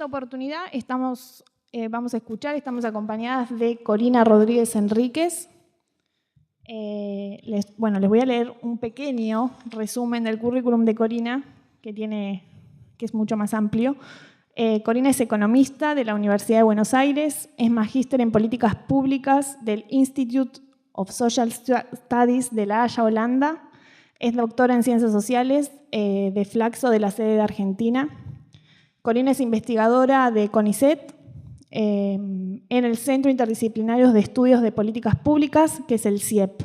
esta oportunidad estamos acompañadas de Corina Rodríguez Enríquez. Les voy a leer un pequeño resumen del currículum de Corina, que es mucho más amplio. Corina es economista de la Universidad de Buenos Aires, es magíster en políticas públicas del Institute of Social Studies de La Haya, Holanda, es doctora en ciencias sociales de Flaxo, de la sede de Argentina. Corina es investigadora de CONICET, en el Centro Interdisciplinario de Estudios de Políticas Públicas, que es el CIEP,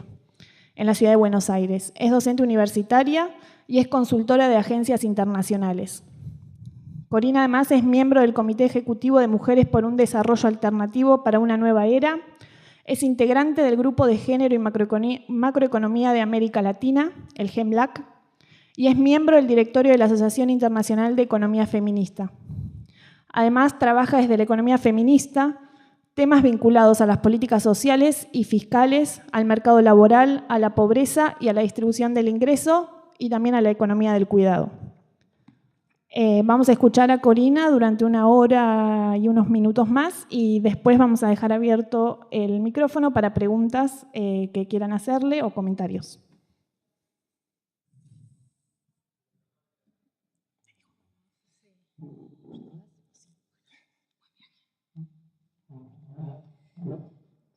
en la ciudad de Buenos Aires. Es docente universitaria y es consultora de agencias internacionales. Corina además es miembro del Comité Ejecutivo de Mujeres por un Desarrollo Alternativo para una Nueva Era, es integrante del Grupo de Género y Macroeconomía de América Latina, el GEMLAC, y es miembro del directorio de la Asociación Internacional de Economía Feminista. Además, trabaja desde la economía feminista temas vinculados a las políticas sociales y fiscales, al mercado laboral, a la pobreza y a la distribución del ingreso, y también a la economía del cuidado. Vamos a escuchar a Corina durante 1 hora y unos minutos más, y después vamos a dejar abierto el micrófono para preguntas que quieran hacerle o comentarios.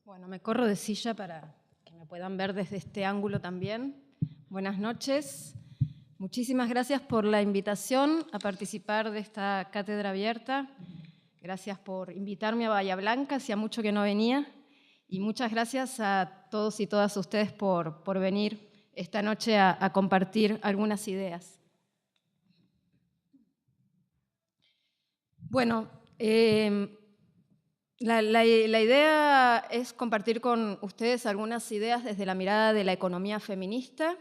Bueno, me corro de silla para que me puedan ver desde este ángulo también. Buenas noches. Muchísimas gracias por la invitación a participar de esta cátedra abierta. Gracias por invitarme a Bahía Blanca, hacía mucho que no venía. Y muchas gracias a todos y todas ustedes por venir esta noche a compartir algunas ideas. Bueno, la idea es compartir con ustedes algunas ideas desde la mirada de la economía feminista.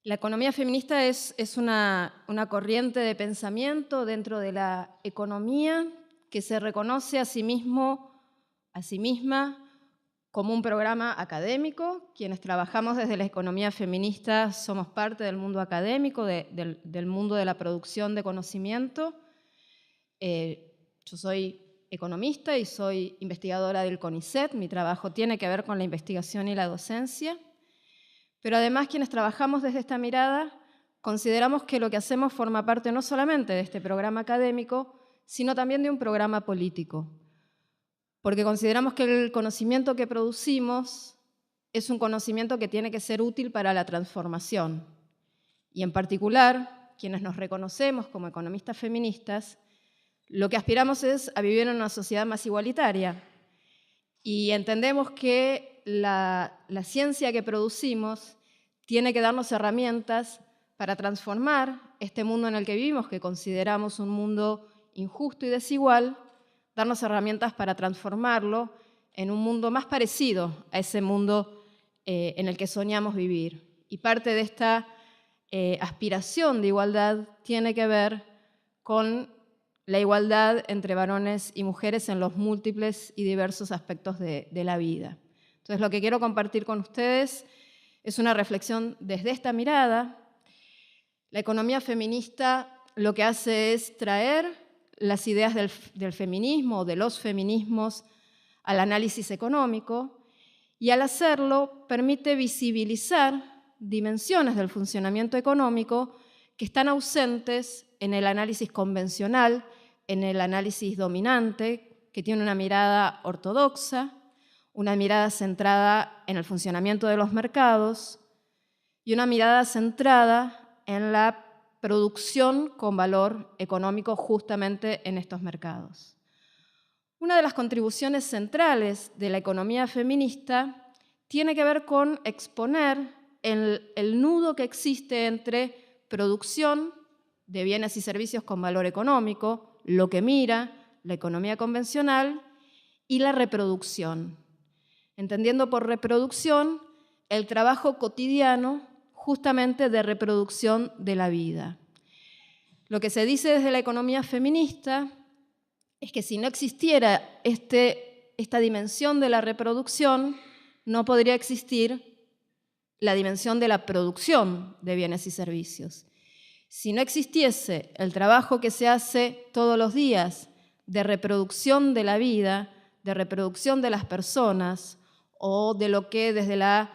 La economía feminista es una corriente de pensamiento dentro de la economía que se reconoce a sí misma como un programa académico. Quienes trabajamos desde la economía feminista somos parte del mundo académico, del mundo de la producción de conocimiento. Yo soy economista y soy investigadora del CONICET. Mi trabajo tiene que ver con la investigación y la docencia. Pero además, quienes trabajamos desde esta mirada, consideramos que lo que hacemos forma parte no solamente de este programa académico, sino también de un programa político. Porque consideramos que el conocimiento que producimos es un conocimiento que tiene que ser útil para la transformación. Y en particular, quienes nos reconocemos como economistas feministas, lo que aspiramos es a vivir en una sociedad más igualitaria. Y entendemos que la ciencia que producimos tiene que darnos herramientas para transformar este mundo en el que vivimos, que consideramos un mundo injusto y desigual, darnos herramientas para transformarlo en un mundo más parecido a ese mundo en el que soñamos vivir. Y parte de esta aspiración de igualdad tiene que ver con la igualdad entre varones y mujeres en los múltiples y diversos aspectos de la vida. Entonces, lo que quiero compartir con ustedes es una reflexión desde esta mirada. La economía feminista lo que hace es traer las ideas del feminismo, de los feminismos, al análisis económico, y al hacerlo permite visibilizar dimensiones del funcionamiento económico que están ausentes en el análisis convencional, en el análisis dominante, que tiene una mirada ortodoxa, una mirada centrada en el funcionamiento de los mercados y una mirada centrada en la producción con valor económico justamente en estos mercados. Una de las contribuciones centrales de la economía feminista tiene que ver con exponer el nudo que existe entre producción de bienes y servicios con valor económico, lo que mira la economía convencional, y la reproducción. Entendiendo por reproducción el trabajo cotidiano justamente de reproducción de la vida. Lo que se dice desde la economía feminista es que si no existiera esta dimensión de la reproducción, no podría existir la dimensión de la producción de bienes y servicios. Si no existiese el trabajo que se hace todos los días de reproducción de la vida, de reproducción de las personas, o de lo que desde la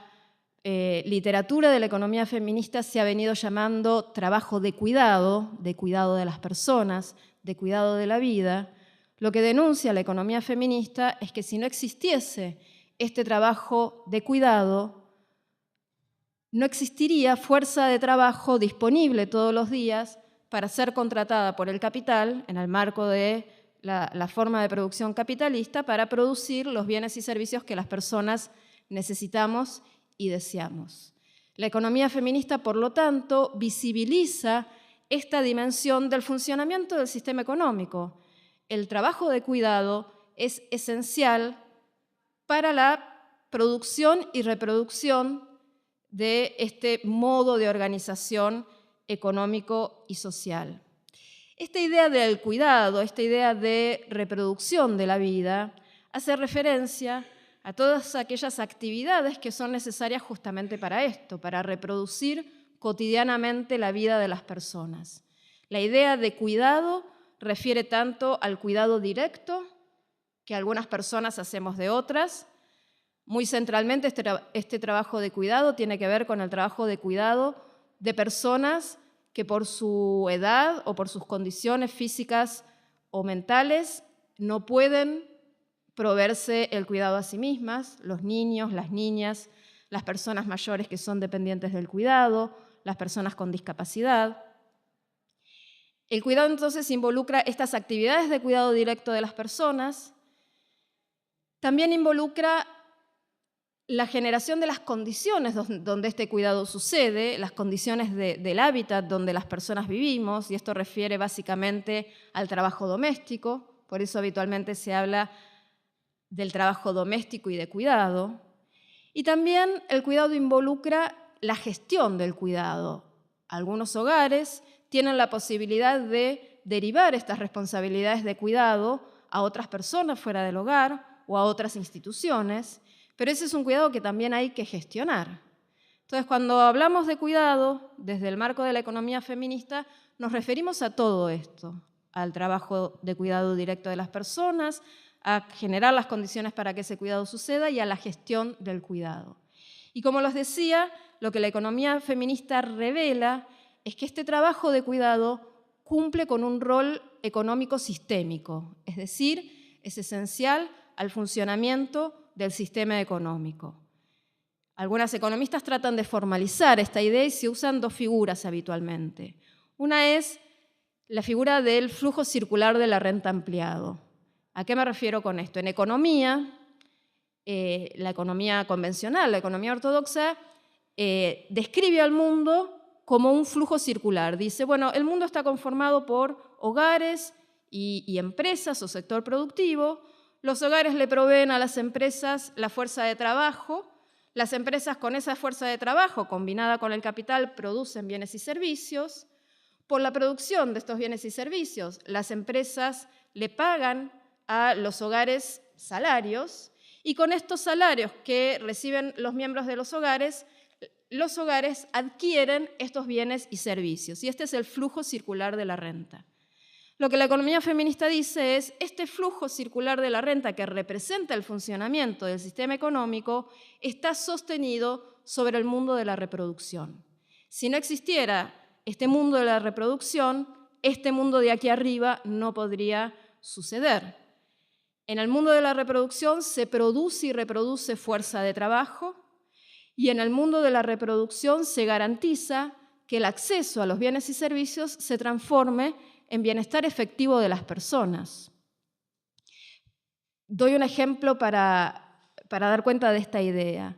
literatura de la economía feminista se ha venido llamando trabajo de cuidado de las personas, de cuidado de la vida, lo que denuncia la economía feminista es que si no existiese este trabajo de cuidado, no existiría fuerza de trabajo disponible todos los días para ser contratada por el capital en el marco de la forma de producción capitalista para producir los bienes y servicios que las personas necesitamos y deseamos. La economía feminista, por lo tanto, visibiliza esta dimensión del funcionamiento del sistema económico. El trabajo de cuidado es esencial para la producción y reproducción de este modo de organización económico y social. Esta idea del cuidado, esta idea de reproducción de la vida, hace referencia a todas aquellas actividades que son necesarias justamente para esto, para reproducir cotidianamente la vida de las personas. La idea de cuidado refiere tanto al cuidado directo, que algunas personas hacemos de otras. Muy centralmente, este trabajo de cuidado tiene que ver con el trabajo de cuidado de personas que por su edad o por sus condiciones físicas o mentales no pueden proveerse el cuidado a sí mismas, los niños, las niñas, las personas mayores que son dependientes del cuidado, las personas con discapacidad. El cuidado entonces involucra estas actividades de cuidado directo de las personas, también involucra la generación de las condiciones donde este cuidado sucede, las condiciones del hábitat donde las personas vivimos, y esto refiere básicamente al trabajo doméstico, por eso habitualmente se habla del trabajo doméstico y de cuidado. Y también el cuidado involucra la gestión del cuidado. Algunos hogares tienen la posibilidad de derivar estas responsabilidades de cuidado a otras personas fuera del hogar o a otras instituciones, pero ese es un cuidado que también hay que gestionar. Entonces, cuando hablamos de cuidado, desde el marco de la economía feminista, nos referimos a todo esto, al trabajo de cuidado directo de las personas, a generar las condiciones para que ese cuidado suceda y a la gestión del cuidado. Y como les decía, lo que la economía feminista revela es que este trabajo de cuidado cumple con un rol económico sistémico, es decir, es esencial al funcionamiento del sistema económico. Algunas economistas tratan de formalizar esta idea y se usan dos figuras habitualmente. Una es la figura del flujo circular de la renta ampliado. ¿A qué me refiero con esto? En economía, la economía convencional, la economía ortodoxa, describe al mundo como un flujo circular. Dice, bueno, el mundo está conformado por hogares y empresas o sector productivo. Los hogares le proveen a las empresas la fuerza de trabajo. Las empresas con esa fuerza de trabajo, combinada con el capital, producen bienes y servicios. Por la producción de estos bienes y servicios, las empresas le pagan a los hogares salarios, y con estos salarios que reciben los miembros de los hogares adquieren estos bienes y servicios. Y este es el flujo circular de la renta. Lo que la economía feminista dice es, este flujo circular de la renta que representa el funcionamiento del sistema económico está sostenido sobre el mundo de la reproducción. Si no existiera este mundo de la reproducción, este mundo de aquí arriba no podría suceder. En el mundo de la reproducción se produce y reproduce fuerza de trabajo, y en el mundo de la reproducción se garantiza que el acceso a los bienes y servicios se transforme en bienestar efectivo de las personas. Doy un ejemplo para dar cuenta de esta idea.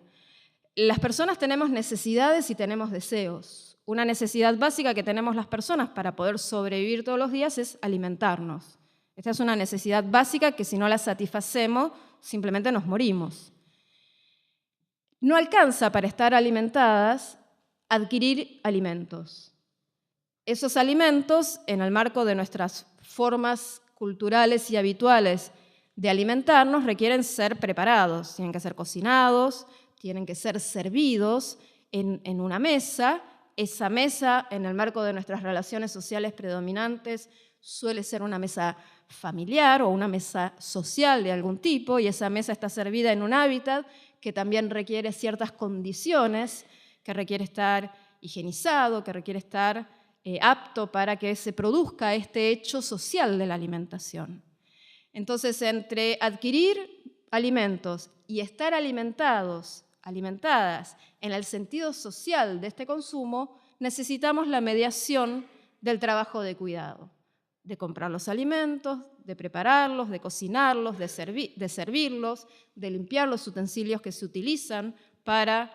Las personas tenemos necesidades y tenemos deseos. Una necesidad básica que tenemos las personas para poder sobrevivir todos los días es alimentarnos. Esta es una necesidad básica que si no la satisfacemos, simplemente nos morimos. No alcanza para estar alimentadas adquirir alimentos. Esos alimentos, en el marco de nuestras formas culturales y habituales de alimentarnos, requieren ser preparados, tienen que ser cocinados, tienen que ser servidos en una mesa esa mesa, en el marco de nuestras relaciones sociales predominantes, suele ser una mesa familiar o una mesa social de algún tipo, y esa mesa está servida en un hábitat que también requiere ciertas condiciones, que requiere estar higienizado, que requiere estar apto para que se produzca este hecho social de la alimentación. Entonces, entre adquirir alimentos y estar alimentadas en el sentido social de este consumo, necesitamos la mediación del trabajo de cuidado, de comprar los alimentos, de prepararlos, de cocinarlos, de servirlos, de limpiar los utensilios que se utilizan para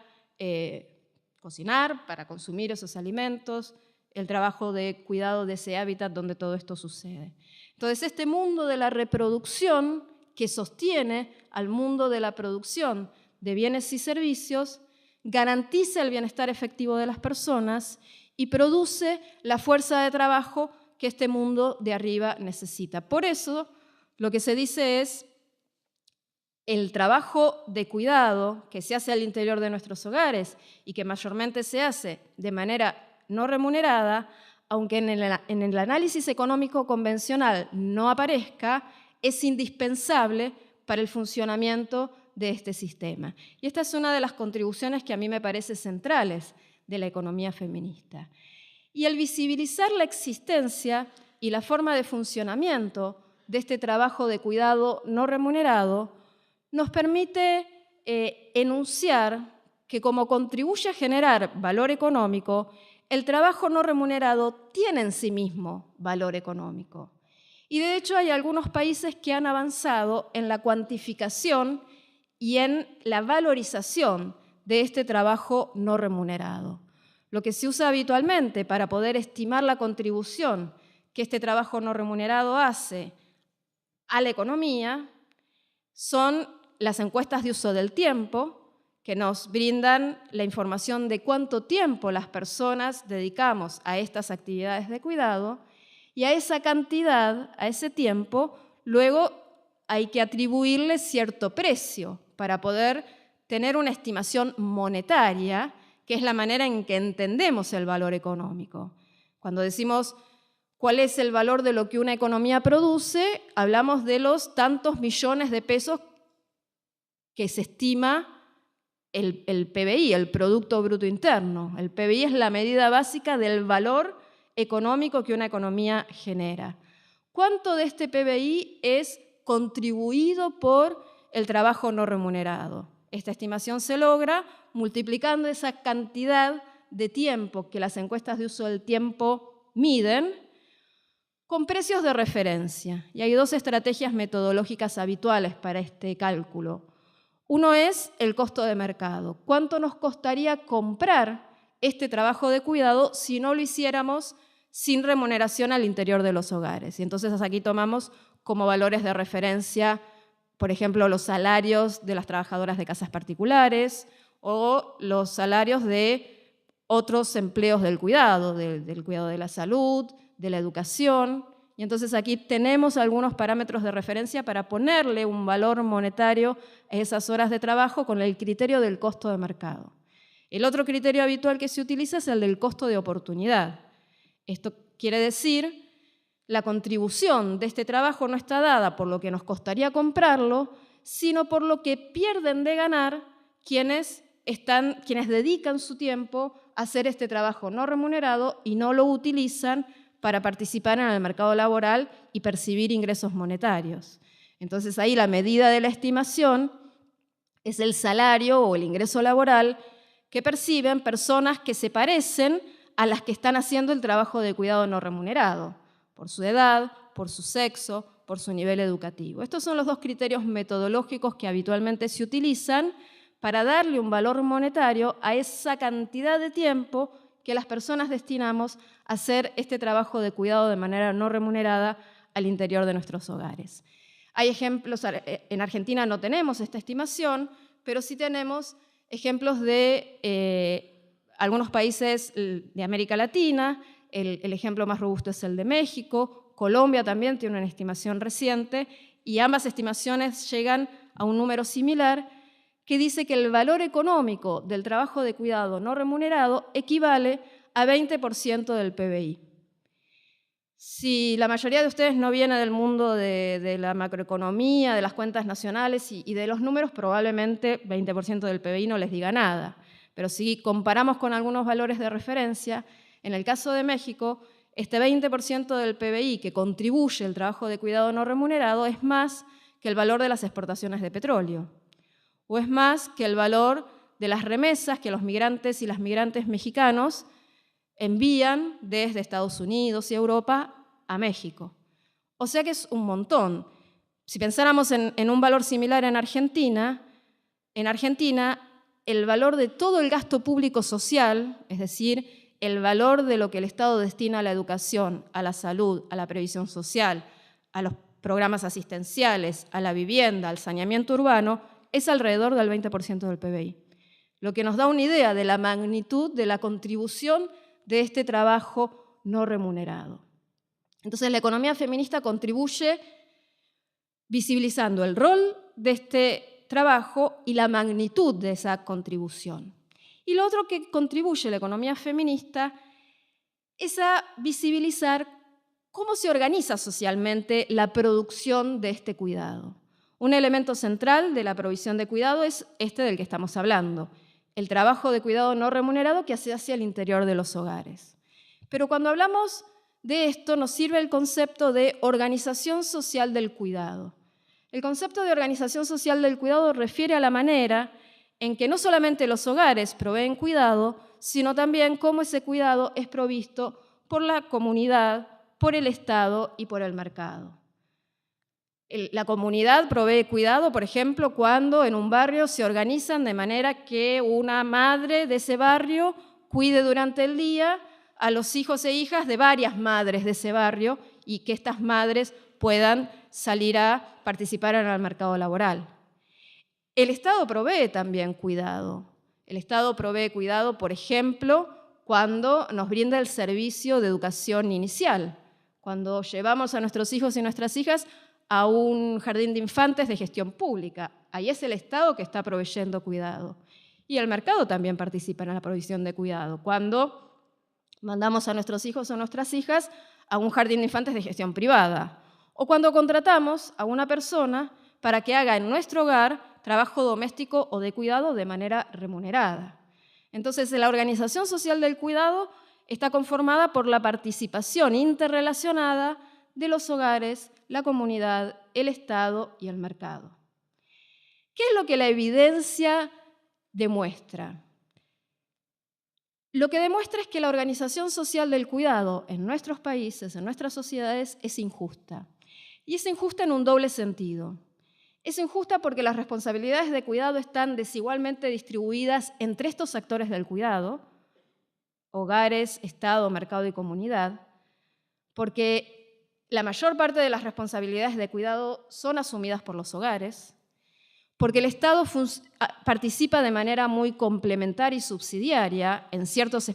cocinar, para consumir esos alimentos, el trabajo de cuidado de ese hábitat donde todo esto sucede. Entonces, este mundo de la reproducción que sostiene al mundo de la producción de bienes y servicios garantiza el bienestar efectivo de las personas y produce la fuerza de trabajo que este mundo de arriba necesita. Por eso, lo que se dice es el trabajo de cuidado que se hace al interior de nuestros hogares y que mayormente se hace de manera no remunerada, aunque en el análisis económico convencional no aparezca, es indispensable para el funcionamiento de este sistema. Y esta es una de las contribuciones que a mí me parece centrales de la economía feminista. Y el visibilizar la existencia y la forma de funcionamiento de este trabajo de cuidado no remunerado nos permite enunciar que como contribuye a generar valor económico, el trabajo no remunerado tiene en sí mismo valor económico. Y de hecho hay algunos países que han avanzado en la cuantificación y en la valorización de este trabajo no remunerado. Lo que se usa habitualmente para poder estimar la contribución que este trabajo no remunerado hace a la economía son las encuestas de uso del tiempo, que nos brindan la información de cuánto tiempo las personas dedicamos a estas actividades de cuidado, y a esa cantidad, a ese tiempo, luego hay que atribuirle cierto precio para poder tener una estimación monetaria, que es la manera en que entendemos el valor económico. Cuando decimos cuál es el valor de lo que una economía produce, hablamos de los tantos millones de pesos que se estima el PBI, el Producto Bruto Interno. El PBI es la medida básica del valor económico que una economía genera. ¿Cuánto de este PBI es contribuido por el trabajo no remunerado? Esta estimación se logra multiplicando esa cantidad de tiempo que las encuestas de uso del tiempo miden con precios de referencia. Y hay dos estrategias metodológicas habituales para este cálculo. Uno es el costo de mercado. ¿Cuánto nos costaría comprar este trabajo de cuidado si no lo hiciéramos sin remuneración al interior de los hogares? Y entonces aquí tomamos como valores de referencia, por ejemplo, los salarios de las trabajadoras de casas particulares o los salarios de otros empleos del cuidado de la salud, de la educación. Y entonces aquí tenemos algunos parámetros de referencia para ponerle un valor monetario a esas horas de trabajo con el criterio del costo de mercado. El otro criterio habitual que se utiliza es el del costo de oportunidad. Esto quiere decir, la contribución de este trabajo no está dada por lo que nos costaría comprarlo, sino por lo que pierden de ganar quienes dedican su tiempo a hacer este trabajo no remunerado y no lo utilizan para participar en el mercado laboral y percibir ingresos monetarios. Entonces ahí la medida de la estimación es el salario o el ingreso laboral que perciben personas que se parecen a las que están haciendo el trabajo de cuidado no remunerado, por su edad, por su sexo, por su nivel educativo. Estos son los dos criterios metodológicos que habitualmente se utilizan para darle un valor monetario a esa cantidad de tiempo que las personas destinamos a hacer este trabajo de cuidado de manera no remunerada al interior de nuestros hogares. Hay ejemplos, en Argentina no tenemos esta estimación, pero sí tenemos ejemplos de algunos países de América Latina. El ejemplo más robusto es el de México. Colombia también tiene una estimación reciente y ambas estimaciones llegan a un número similar que dice que el valor económico del trabajo de cuidado no remunerado equivale a 20% del PBI. Si la mayoría de ustedes no viene del mundo de la macroeconomía, de las cuentas nacionales y de los números, probablemente 20% del PBI no les diga nada. Pero si comparamos con algunos valores de referencia, en el caso de México, este 20% del PBI que contribuye el trabajo de cuidado no remunerado es más que el valor de las exportaciones de petróleo, o es más que el valor de las remesas que los migrantes y las migrantes mexicanos envían desde Estados Unidos y Europa a México. O sea que es un montón. Si pensáramos en un valor similar en Argentina el valor de todo el gasto público social, es decir, el valor de lo que el Estado destina a la educación, a la salud, a la previsión social, a los programas asistenciales, a la vivienda, al saneamiento urbano, es alrededor del 20% del PBI. Lo que nos da una idea de la magnitud de la contribución de este trabajo no remunerado. Entonces, la economía feminista contribuye visibilizando el rol de este trabajo y la magnitud de esa contribución. Y lo otro que contribuye la economía feminista es a visibilizar cómo se organiza socialmente la producción de este cuidado. Un elemento central de la provisión de cuidado es este del que estamos hablando, el trabajo de cuidado no remunerado que se hace al interior de los hogares. Pero cuando hablamos de esto nos sirve el concepto de organización social del cuidado. El concepto de organización social del cuidado refiere a la manera en que no solamente los hogares proveen cuidado, sino también cómo ese cuidado es provisto por la comunidad, por el Estado y por el mercado. La comunidad provee cuidado, por ejemplo, cuando en un barrio se organizan de manera que una madre de ese barrio cuide durante el día a los hijos e hijas de varias madres de ese barrio y que estas madres puedan salir a participar en el mercado laboral. El Estado provee también cuidado. El Estado provee cuidado, por ejemplo, cuando nos brinda el servicio de educación inicial, cuando llevamos a nuestros hijos y nuestras hijas a un jardín de infantes de gestión pública. Ahí es el Estado que está proveyendo cuidado. Y el mercado también participa en la provisión de cuidado, cuando mandamos a nuestros hijos o nuestras hijas a un jardín de infantes de gestión privada, o cuando contratamos a una persona para que haga en nuestro hogar trabajo doméstico o de cuidado de manera remunerada. Entonces, la organización social del cuidado está conformada por la participación interrelacionada de los hogares, la comunidad, el Estado y el mercado. ¿Qué es lo que la evidencia demuestra? Lo que demuestra es que la organización social del cuidado en nuestros países, en nuestras sociedades, es injusta. Y es injusta en un doble sentido. Es injusta porque las responsabilidades de cuidado están desigualmente distribuidas entre estos actores del cuidado, hogares, Estado, mercado y comunidad, porque la mayor parte de las responsabilidades de cuidado son asumidas por los hogares, porque el Estado participa de manera muy complementaria y subsidiaria en ciertos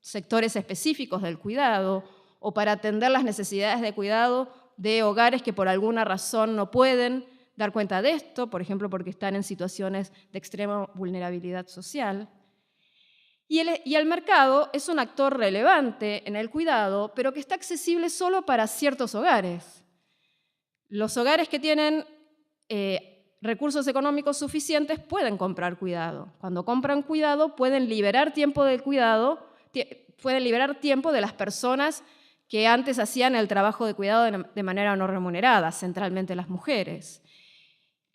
sectores específicos del cuidado o para atender las necesidades de cuidado de hogares que por alguna razón no pueden dar cuenta de esto, por ejemplo, porque están en situaciones de extrema vulnerabilidad social. Y el mercado es un actor relevante en el cuidado, pero que está accesible solo para ciertos hogares. Los hogares que tienen recursos económicos suficientes pueden comprar cuidado. Cuando compran cuidado pueden liberar tiempo del cuidado, pueden liberar tiempo de las personas que antes hacían el trabajo de cuidado de manera no remunerada, centralmente las mujeres.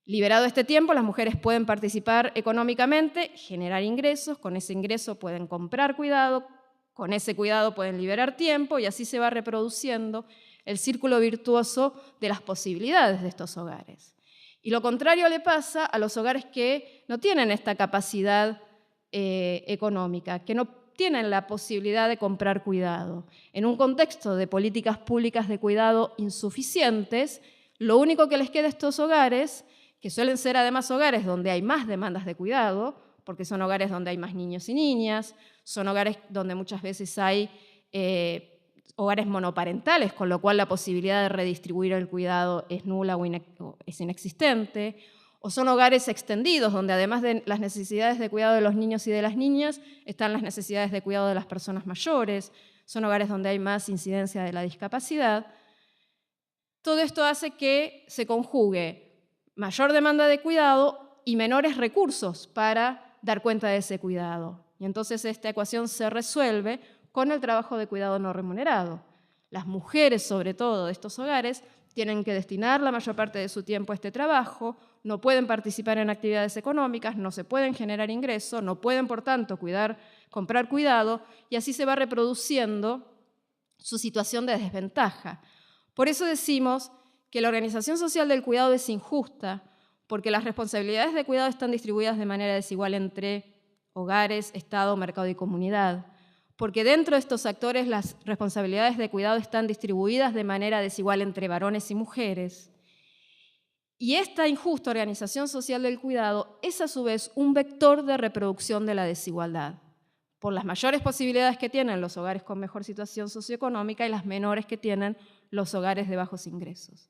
Liberado este tiempo, las mujeres pueden participar económicamente, generar ingresos, con ese ingreso pueden comprar cuidado, con ese cuidado pueden liberar tiempo y así se va reproduciendo el círculo virtuoso de las posibilidades de estos hogares. Y lo contrario le pasa a los hogares que no tienen esta capacidad económica, que no tienen la posibilidad de comprar cuidado. En un contexto de políticas públicas de cuidado insuficientes, lo único que les queda a estos hogares, que suelen ser además hogares donde hay más demandas de cuidado, porque son hogares donde hay más niños y niñas, son hogares donde muchas veces hay hogares monoparentales, con lo cual la posibilidad de redistribuir el cuidado es nula o es inexistente, O son hogares extendidos, donde además de las necesidades de cuidado de los niños y de las niñas, están las necesidades de cuidado de las personas mayores. Son hogares donde hay más incidencia de la discapacidad. Todo esto hace que se conjugue mayor demanda de cuidado y menores recursos para dar cuenta de ese cuidado. Y entonces esta ecuación se resuelve con el trabajo de cuidado no remunerado. Las mujeres, sobre todo, de estos hogares, tienen que destinar la mayor parte de su tiempo a este trabajo, no pueden participar en actividades económicas, no se pueden generar ingresos, no pueden, por tanto, comprar cuidado, y así se va reproduciendo su situación de desventaja. Por eso decimos que la organización social del cuidado es injusta, porque las responsabilidades de cuidado están distribuidas de manera desigual entre hogares, Estado, mercado y comunidad. Porque dentro de estos actores las responsabilidades de cuidado están distribuidas de manera desigual entre varones y mujeres. Y esta injusta organización social del cuidado es a su vez un vector de reproducción de la desigualdad, por las mayores posibilidades que tienen los hogares con mejor situación socioeconómica y las menores que tienen los hogares de bajos ingresos.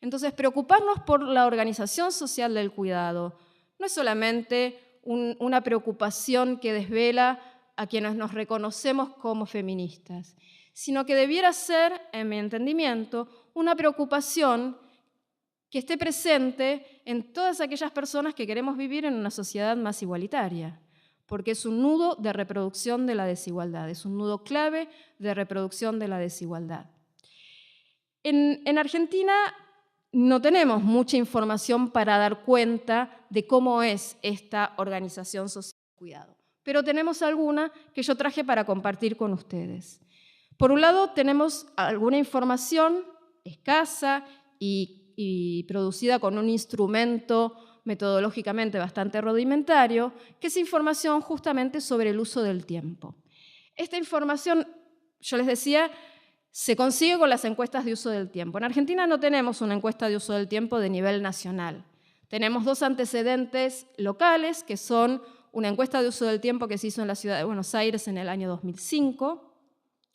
Entonces, preocuparnos por la organización social del cuidado no es solamente una preocupación que desvela a quienes nos reconocemos como feministas, sino que debiera ser, en mi entendimiento, una preocupación que esté presente en todas aquellas personas que queremos vivir en una sociedad más igualitaria, porque es un nudo de reproducción de la desigualdad, es un nudo clave de reproducción de la desigualdad. En Argentina no tenemos mucha información para dar cuenta de cómo es esta organización social del cuidado, pero tenemos alguna que yo traje para compartir con ustedes. Por un lado, tenemos alguna información escasa y producida con un instrumento metodológicamente bastante rudimentario, que es información justamente sobre el uso del tiempo. Esta información, yo les decía, se consigue con las encuestas de uso del tiempo. En Argentina no tenemos una encuesta de uso del tiempo de nivel nacional. Tenemos dos antecedentes locales, que son una encuesta de uso del tiempo que se hizo en la ciudad de Buenos Aires en el año 2005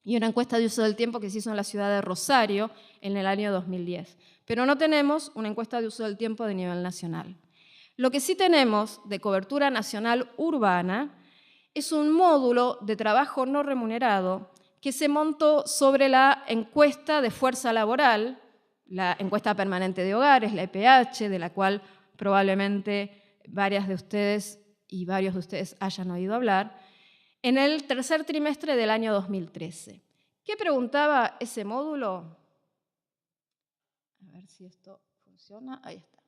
y una encuesta de uso del tiempo que se hizo en la ciudad de Rosario en el año 2010. Pero no tenemos una encuesta de uso del tiempo de nivel nacional. Lo que sí tenemos de cobertura nacional urbana es un módulo de trabajo no remunerado que se montó sobre la encuesta de fuerza laboral, la encuesta permanente de hogares, la EPH, de la cual probablemente varias de ustedes y varios de ustedes hayan oído hablar, en el tercer trimestre del año 2013. ¿Qué preguntaba ese módulo? A ver si esto funciona. Ahí está.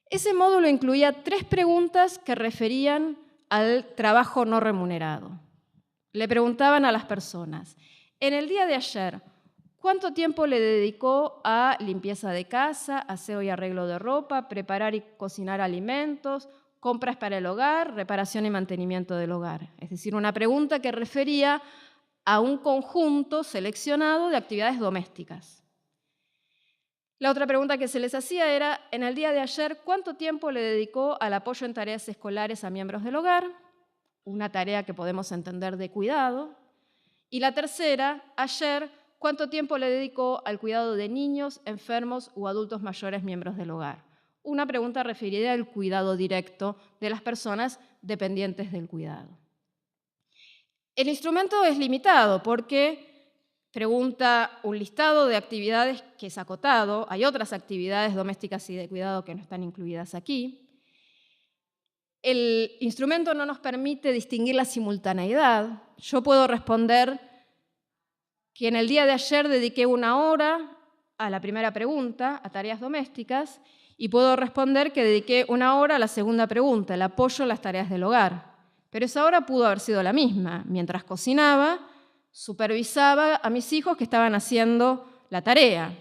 Ese módulo incluía 3 preguntas que referían al trabajo no remunerado. Le preguntaban a las personas, en el día de ayer, ¿cuánto tiempo le dedicó a limpieza de casa, aseo y arreglo de ropa, preparar y cocinar alimentos, compras para el hogar, reparación y mantenimiento del hogar? Es decir, una pregunta que refería a un conjunto seleccionado de actividades domésticas. La otra pregunta que se les hacía era, en el día de ayer, ¿cuánto tiempo le dedicó al apoyo en tareas escolares a miembros del hogar? Una tarea que podemos entender de cuidado. Y la tercera, ayer, ¿cuánto tiempo le dedicó al cuidado de niños, enfermos o adultos mayores miembros del hogar? Una pregunta referida al cuidado directo de las personas dependientes del cuidado. El instrumento es limitado porque pregunta un listado de actividades que es acotado. Hay otras actividades domésticas y de cuidado que no están incluidas aquí. El instrumento no nos permite distinguir la simultaneidad. Yo puedo responder que en el día de ayer dediqué 1 hora a la primera pregunta, a tareas domésticas, y puedo responder que dediqué 1 hora a la segunda pregunta, el apoyo en las tareas del hogar. Pero esa hora pudo haber sido la misma. Mientras cocinaba, supervisaba a mis hijos que estaban haciendo la tarea.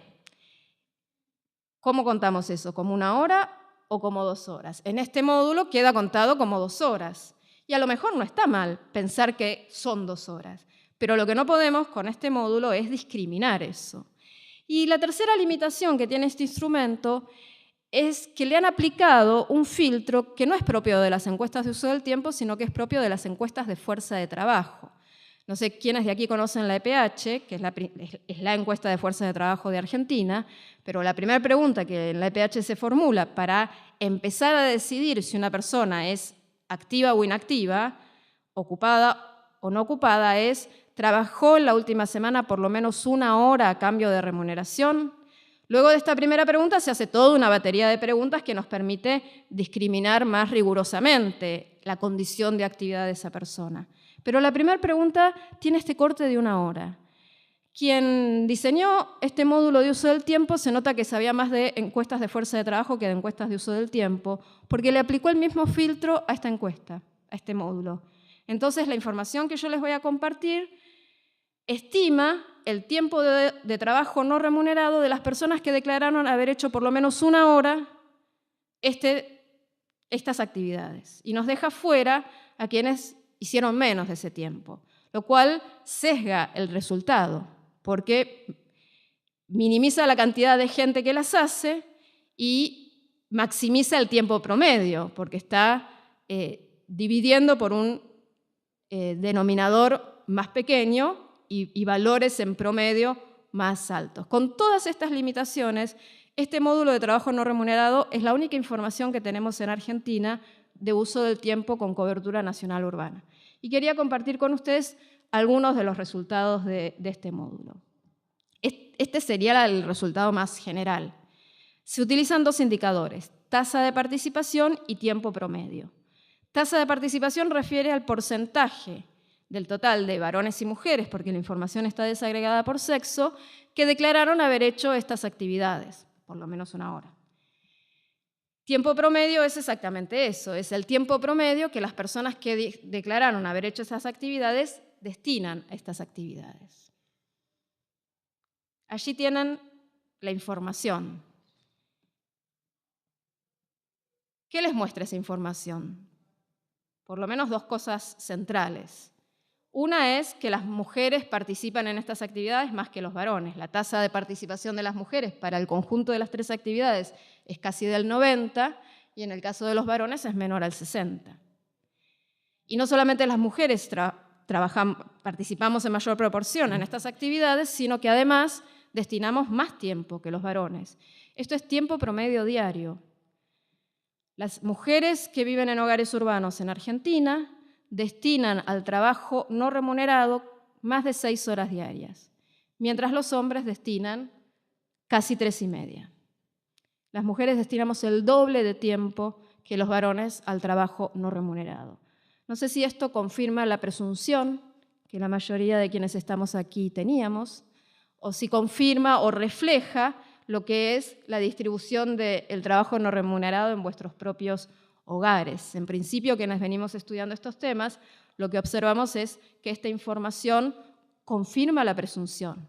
¿Cómo contamos eso? ¿Como 1 hora o como 2 horas? En este módulo queda contado como 2 horas. Y a lo mejor no está mal pensar que son 2 horas. Pero lo que no podemos con este módulo es discriminar eso. Y la tercera limitación que tiene este instrumento es que le han aplicado un filtro que no es propio de las encuestas de uso del tiempo, sino que es propio de las encuestas de fuerza de trabajo. No sé quiénes de aquí conocen la EPH, que es la encuesta de fuerza de trabajo de Argentina, pero la primera pregunta que en la EPH se formula para empezar a decidir si una persona es activa o inactiva, ocupada o no ocupada, es: ¿trabajó en la última semana por lo menos 1 hora a cambio de remuneración? Luego de esta primera pregunta se hace toda una batería de preguntas que nos permite discriminar más rigurosamente la condición de actividad de esa persona. Pero la primera pregunta tiene este corte de 1 hora. Quien diseñó este módulo de uso del tiempo se nota que sabía más de encuestas de fuerza de trabajo que de encuestas de uso del tiempo, porque le aplicó el mismo filtro a esta encuesta, a este módulo. Entonces, la información que yo les voy a compartir estima el tiempo de trabajo no remunerado de las personas que declararon haber hecho por lo menos 1 hora estas actividades, y nos deja fuera a quienes hicieron menos de ese tiempo, lo cual sesga el resultado, porque minimiza la cantidad de gente que las hace y maximiza el tiempo promedio, porque está dividiendo por un denominador más pequeño y valores en promedio más altos. Con todas estas limitaciones, este módulo de trabajo no remunerado es la única información que tenemos en Argentina de uso del tiempo con cobertura nacional urbana. Y quería compartir con ustedes algunos de los resultados de este módulo. Este sería el resultado más general. Se utilizan 2 indicadores: tasa de participación y tiempo promedio. Tasa de participación refiere al porcentaje del total de varones y mujeres, porque la información está desagregada por sexo, que declararon haber hecho estas actividades, por lo menos 1 hora. Tiempo promedio es exactamente eso, es el tiempo promedio que las personas que declararon haber hecho esas actividades destinan a estas actividades. Allí tienen la información. ¿Qué les muestra esa información? Por lo menos 2 cosas centrales. Una es que las mujeres participan en estas actividades más que los varones. La tasa de participación de las mujeres para el conjunto de las 3 actividades es casi del 90%, y en el caso de los varones es menor al 60%. Y no solamente las mujeres participamos en mayor proporción en estas actividades, sino que además destinamos más tiempo que los varones. Esto es tiempo promedio diario. Las mujeres que viven en hogares urbanos en Argentina destinan al trabajo no remunerado más de 6 horas diarias, mientras los hombres destinan casi 3,5. Las mujeres destinamos el doble de tiempo que los varones al trabajo no remunerado. No sé si esto confirma la presunción que la mayoría de quienes estamos aquí teníamos, o si confirma o refleja lo que es la distribución del trabajo no remunerado en vuestros propios hogares. En principio, quienes venimos estudiando estos temas, lo que observamos es que esta información confirma la presunción.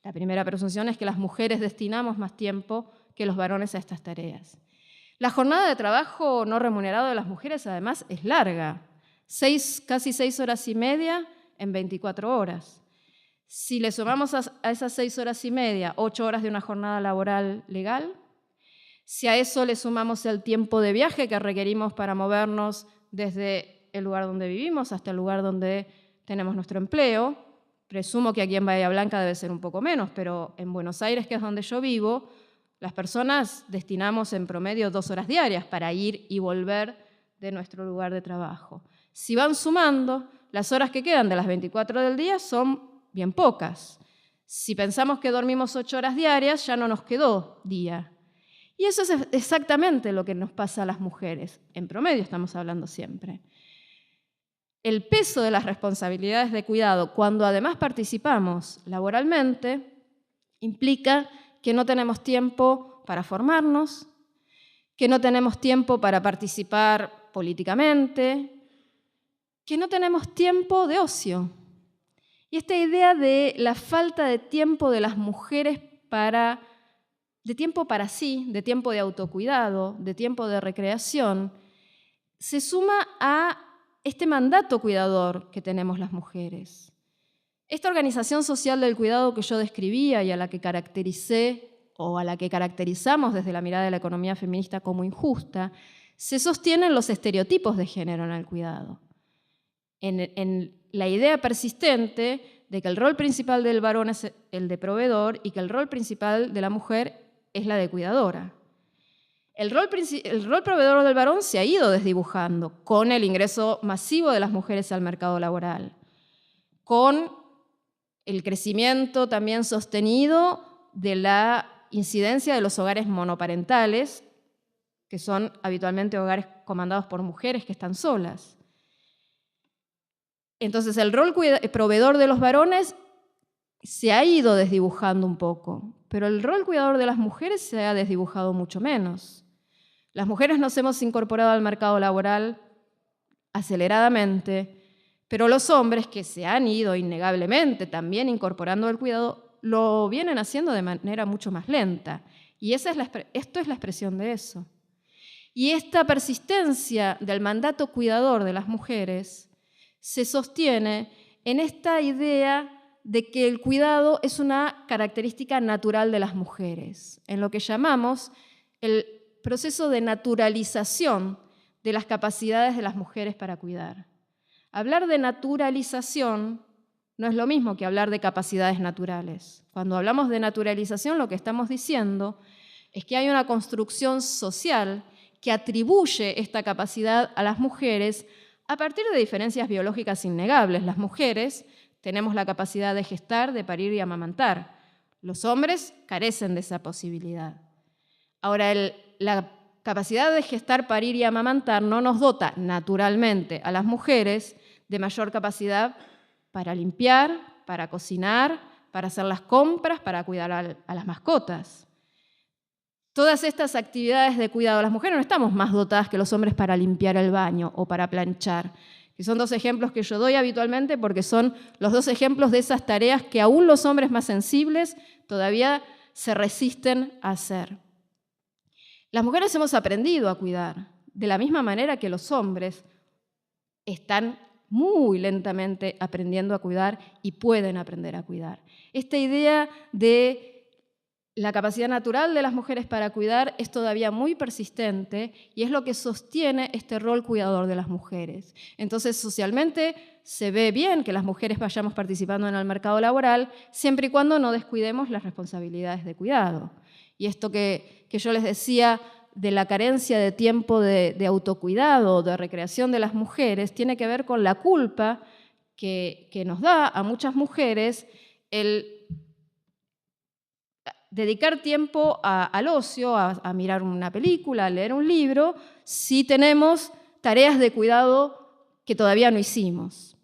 La primera presunción es que las mujeres destinamos más tiempo que los varones a estas tareas. La jornada de trabajo no remunerado de las mujeres, además, es larga. Casi 6 horas y media en 24 horas. Si le sumamos a esas 6 horas y media 8 horas de una jornada laboral legal, si a eso le sumamos el tiempo de viaje que requerimos para movernos desde el lugar donde vivimos hasta el lugar donde tenemos nuestro empleo, presumo que aquí en Bahía Blanca debe ser un poco menos, pero en Buenos Aires, que es donde yo vivo, las personas destinamos en promedio 2 horas diarias para ir y volver de nuestro lugar de trabajo. Si van sumando, las horas que quedan de las 24 del día son bien pocas. Si pensamos que dormimos 8 horas diarias, ya no nos quedó día. Y eso es exactamente lo que nos pasa a las mujeres. En promedio estamos hablando siempre. El peso de las responsabilidades de cuidado, cuando además participamos laboralmente, implica que no tenemos tiempo para formarnos, que no tenemos tiempo para participar políticamente, que no tenemos tiempo de ocio. Y esta idea de la falta de tiempo de las mujeres de tiempo para sí, de tiempo de autocuidado, de tiempo de recreación, se suma a este mandato cuidador que tenemos las mujeres. Esta organización social del cuidado que yo describía y a la que caractericé o a la que caracterizamos desde la mirada de la economía feminista como injusta, se sostienen los estereotipos de género en el cuidado. en la idea persistente de que el rol principal del varón es el de proveedor y que el rol principal de la mujer es la de cuidadora. El rol proveedor del varón se ha ido desdibujando con el ingreso masivo de las mujeres al mercado laboral, con el crecimiento también sostenido de la incidencia de los hogares monoparentales, que son habitualmente hogares comandados por mujeres que están solas. Entonces, el rol proveedor de los varones se ha ido desdibujando un poco, pero el rol cuidador de las mujeres se ha desdibujado mucho menos. Las mujeres nos hemos incorporado al mercado laboral aceleradamente, pero los hombres, que se han ido innegablemente también incorporando al cuidado, lo vienen haciendo de manera mucho más lenta. Y esto es la expresión de eso. Y esta persistencia del mandato cuidador de las mujeres se sostiene en esta idea de que el cuidado es una característica natural de las mujeres, en lo que llamamos el proceso de naturalización de las capacidades de las mujeres para cuidar. Hablar de naturalización no es lo mismo que hablar de capacidades naturales. Cuando hablamos de naturalización, lo que estamos diciendo es que hay una construcción social que atribuye esta capacidad a las mujeres a partir de diferencias biológicas innegables. Las mujeres tenemos la capacidad de gestar, de parir y amamantar. Los hombres carecen de esa posibilidad. Ahora, la capacidad de gestar, parir y amamantar no nos dota naturalmente a las mujeres de mayor capacidad para limpiar, para cocinar, para hacer las compras, para cuidar a las mascotas. Todas estas actividades de cuidado de las mujeres no estamos más dotadas que los hombres para limpiar el baño o para planchar, que son dos ejemplos que yo doy habitualmente porque son los dos ejemplos de esas tareas que aún los hombres más sensibles todavía se resisten a hacer. Las mujeres hemos aprendido a cuidar, de la misma manera que los hombres están muy lentamente aprendiendo a cuidar y pueden aprender a cuidar. Esta idea de la capacidad natural de las mujeres para cuidar es todavía muy persistente y es lo que sostiene este rol cuidador de las mujeres. Entonces, socialmente se ve bien que las mujeres vayamos participando en el mercado laboral siempre y cuando no descuidemos las responsabilidades de cuidado. Y esto que yo les decía de la carencia de tiempo de autocuidado, de recreación de las mujeres, tiene que ver con la culpa que nos da a muchas mujeres el dedicar tiempo al ocio, a mirar una película, a leer un libro, si tenemos tareas de cuidado que todavía no hicimos.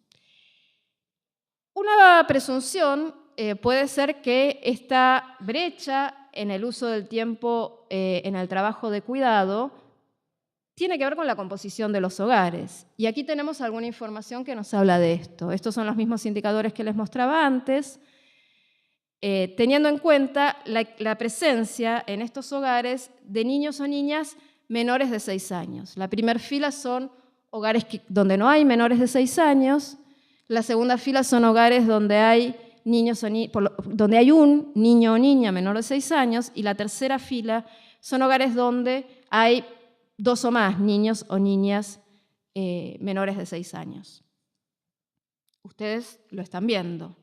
Una presunción puede ser que esta brecha en el uso del tiempo en el trabajo de cuidado tiene que ver con la composición de los hogares. Y aquí tenemos alguna información que nos habla de esto. Estos son los mismos indicadores que les mostraba antes, teniendo en cuenta la presencia en estos hogares de niños o niñas menores de 6 años. La primera fila son hogares donde no hay menores de 6 años, la segunda fila son hogares donde hay donde hay un niño o niña menor de 6 años, y la tercera fila son hogares donde hay 2 o más niños o niñas menores de 6 años. Ustedes lo están viendo.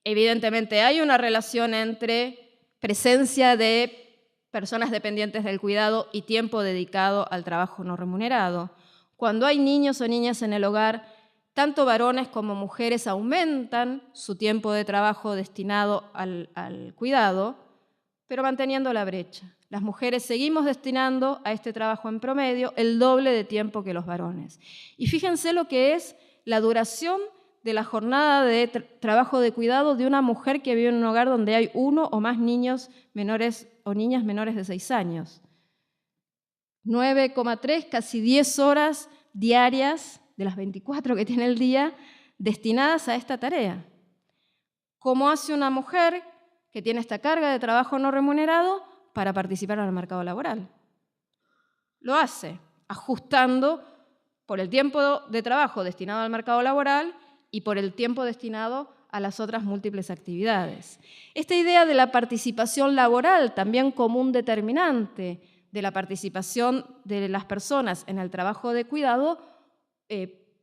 Evidentemente hay una relación entre presencia de personas dependientes del cuidado y tiempo dedicado al trabajo no remunerado. Cuando hay niños o niñas en el hogar, tanto varones como mujeres aumentan su tiempo de trabajo destinado al cuidado, pero manteniendo la brecha. Las mujeres seguimos destinando a este trabajo en promedio el doble de tiempo que los varones. Y fíjense lo que es la duración de la jornada de trabajo de cuidado de una mujer que vive en un hogar donde hay 1 o más niños menores o niñas menores de 6 años. 9,3, casi 10 horas diarias de las 24 que tiene el día destinadas a esta tarea. ¿Cómo hace una mujer que tiene esta carga de trabajo no remunerado para participar en el mercado laboral? Lo hace ajustando por el tiempo de trabajo destinado al mercado laboral y por el tiempo destinado a las otras múltiples actividades. Esta idea de la participación laboral, también como un determinante de la participación de las personas en el trabajo de cuidado,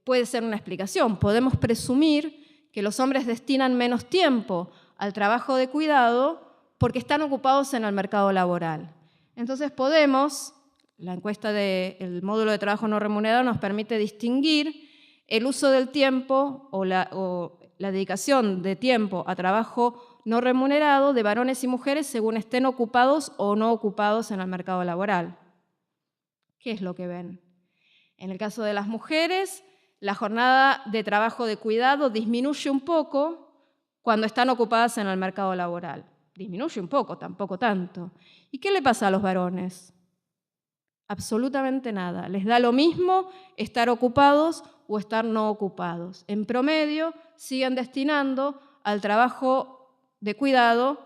puede ser una explicación. Podemos presumir que los hombres destinan menos tiempo al trabajo de cuidado porque están ocupados en el mercado laboral. Entonces la encuesta del módulo de trabajo no remunerado nos permite distinguir el uso del tiempo o la dedicación de tiempo a trabajo no remunerado de varones y mujeres según estén ocupados o no ocupados en el mercado laboral. ¿Qué es lo que ven? En el caso de las mujeres, la jornada de trabajo de cuidado disminuye un poco cuando están ocupadas en el mercado laboral. Disminuye un poco, tampoco tanto. ¿Y qué le pasa a los varones? Absolutamente nada. Les da lo mismo estar ocupados o estar no ocupados. En promedio, siguen destinando al trabajo de cuidado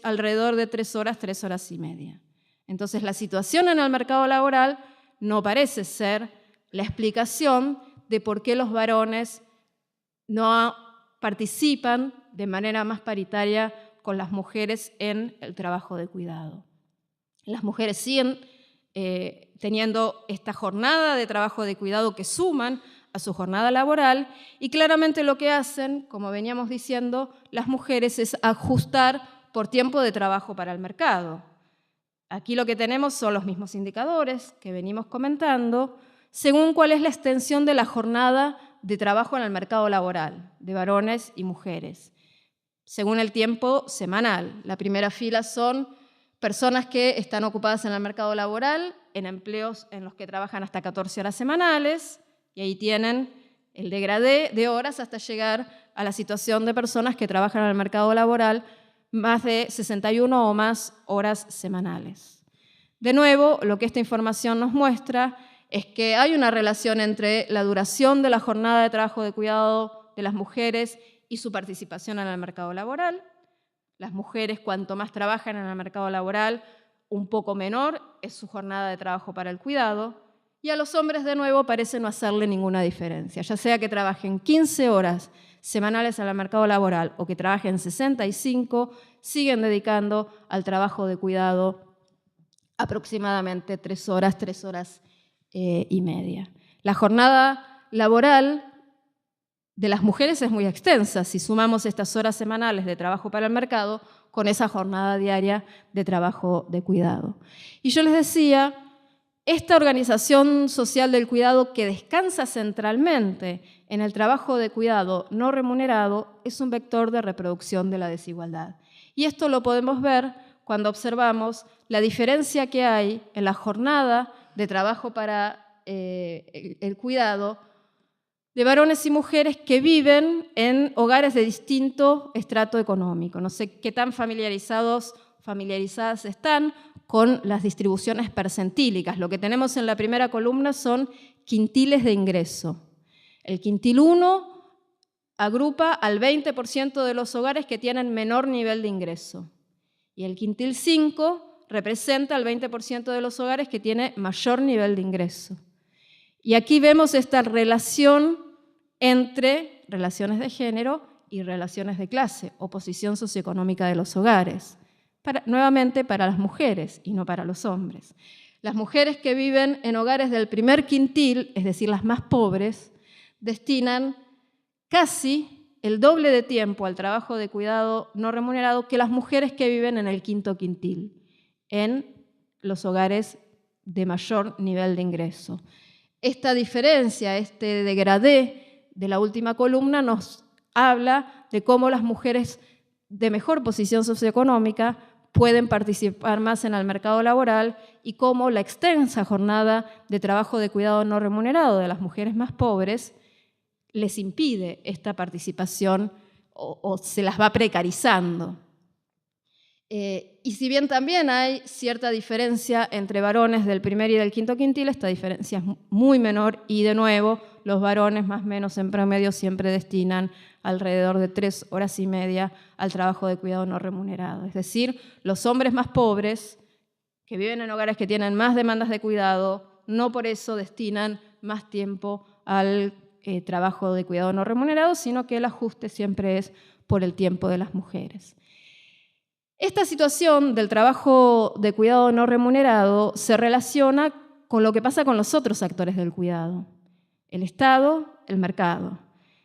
alrededor de 3 horas, 3 horas y media. Entonces, la situación en el mercado laboral no parece ser la explicación de por qué los varones no participan de manera más paritaria con las mujeres en el trabajo de cuidado. Las mujeres siguen teniendo esta jornada de trabajo de cuidado que suman a su jornada laboral y claramente lo que hacen, como veníamos diciendo, las mujeres es ajustar por tiempo de trabajo para el mercado. Aquí lo que tenemos son los mismos indicadores que venimos comentando, según cuál es la extensión de la jornada de trabajo en el mercado laboral, de varones y mujeres, según el tiempo semanal. La primera fila son personas que están ocupadas en el mercado laboral, en empleos en los que trabajan hasta 14 horas semanales, y ahí tienen el degradé de horas hasta llegar a la situación de personas que trabajan en el mercado laboral más de 61 o más horas semanales. De nuevo, lo que esta información nos muestra es que hay una relación entre la duración de la jornada de trabajo de cuidado de las mujeres y su participación en el mercado laboral. Las mujeres, cuanto más trabajan en el mercado laboral, un poco menor es su jornada de trabajo para el cuidado. Y a los hombres, de nuevo, parece no hacerle ninguna diferencia, ya sea que trabajen 15 horas semanales en el mercado laboral o que trabajen 65, siguen dedicando al trabajo de cuidado aproximadamente 3 horas y media. La jornada laboral de las mujeres es muy extensa, si sumamos estas horas semanales de trabajo para el mercado con esa jornada diaria de trabajo de cuidado. Y yo les decía, esta organización social del cuidado que descansa centralmente en el trabajo de cuidado no remunerado es un vector de reproducción de la desigualdad. Y esto lo podemos ver cuando observamos la diferencia que hay en la jornada de trabajo para el cuidado de varones y mujeres que viven en hogares de distinto estrato económico. No sé qué tan familiarizadas están con las distribuciones percentílicas. Lo que tenemos en la primera columna son quintiles de ingreso. El quintil 1 agrupa al 20% de los hogares que tienen menor nivel de ingreso. Y el quintil 5 representa al 20% de los hogares que tiene mayor nivel de ingreso. Y aquí vemos esta relación entre relaciones de género y relaciones de clase o posición socioeconómica de los hogares. Nuevamente para las mujeres y no para los hombres. Las mujeres que viven en hogares del primer quintil, es decir, las más pobres, destinan casi el doble de tiempo al trabajo de cuidado no remunerado que las mujeres que viven en el quinto quintil, en los hogares de mayor nivel de ingreso. Esta diferencia, este degradé de la última columna nos habla de cómo las mujeres de mejor posición socioeconómica pueden participar más en el mercado laboral y cómo la extensa jornada de trabajo de cuidado no remunerado de las mujeres más pobres les impide esta participación o se las va precarizando. Y si bien también hay cierta diferencia entre varones del primer y del quinto quintil, esta diferencia es muy menor y, de nuevo, los varones más o menos en promedio siempre destinan alrededor de 3 horas y media al trabajo de cuidado no remunerado. Es decir, los hombres más pobres, que viven en hogares que tienen más demandas de cuidado, no por eso destinan más tiempo al trabajo de cuidado no remunerado, sino que el ajuste siempre es por el tiempo de las mujeres. Esta situación del trabajo de cuidado no remunerado se relaciona con lo que pasa con los otros actores del cuidado. el Estado, el mercado.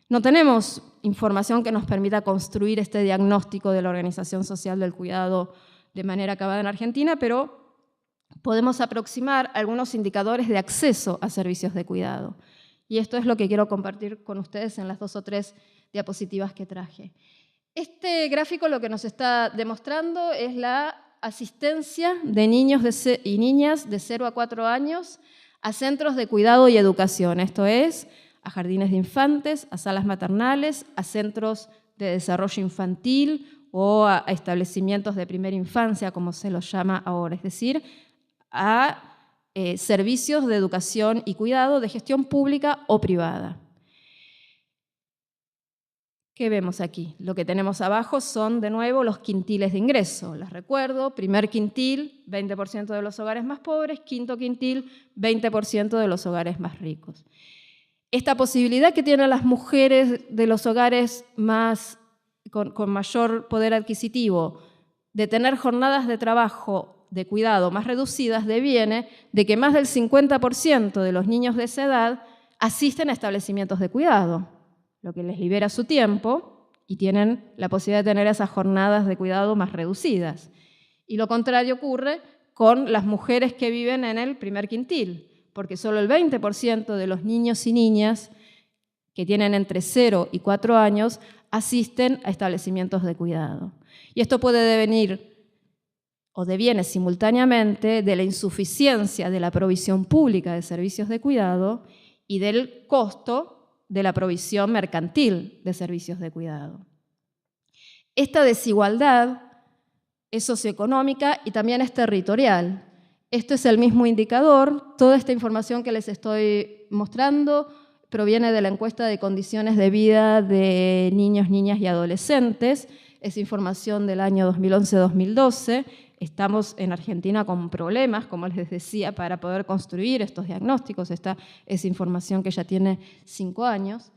No tenemos información que nos permita construir este diagnóstico de la organización social del cuidado de manera acabada en Argentina, pero podemos aproximar algunos indicadores de acceso a servicios de cuidado. Y esto es lo que quiero compartir con ustedes en las 2 o 3 diapositivas que traje. Este gráfico lo que nos está demostrando es la asistencia de niños y niñas de 0 a 4 años a centros de cuidado y educación, esto es, a jardines de infantes, a salas maternales, a centros de desarrollo infantil o a establecimientos de primera infancia, como se los llama ahora, es decir, a servicios de educación y cuidado de gestión pública o privada. ¿Qué vemos aquí? Lo que tenemos abajo son, de nuevo, los quintiles de ingreso. Les recuerdo, primer quintil, 20% de los hogares más pobres, quinto quintil, 20% de los hogares más ricos. Esta posibilidad que tienen las mujeres de los hogares con mayor poder adquisitivo de tener jornadas de trabajo de cuidado más reducidas deviene de que más del 50% de los niños de esa edad asisten a establecimientos de cuidado, lo que les libera su tiempo y tienen la posibilidad de tener esas jornadas de cuidado más reducidas. Y lo contrario ocurre con las mujeres que viven en el primer quintil, porque solo el 20% de los niños y niñas que tienen entre 0 y 4 años asisten a establecimientos de cuidado. Y esto puede devenir o deviene simultáneamente de la insuficiencia de la provisión pública de servicios de cuidado y del costo de la provisión mercantil de servicios de cuidado. Esta desigualdad es socioeconómica y también es territorial. Esto es el mismo indicador. Toda esta información que les estoy mostrando proviene de la encuesta de condiciones de vida de niños, niñas y adolescentes. Es información del año 2011-2012. Estamos en Argentina con problemas, como les decía, para poder construir estos diagnósticos. Esta es información que ya tiene 5 años.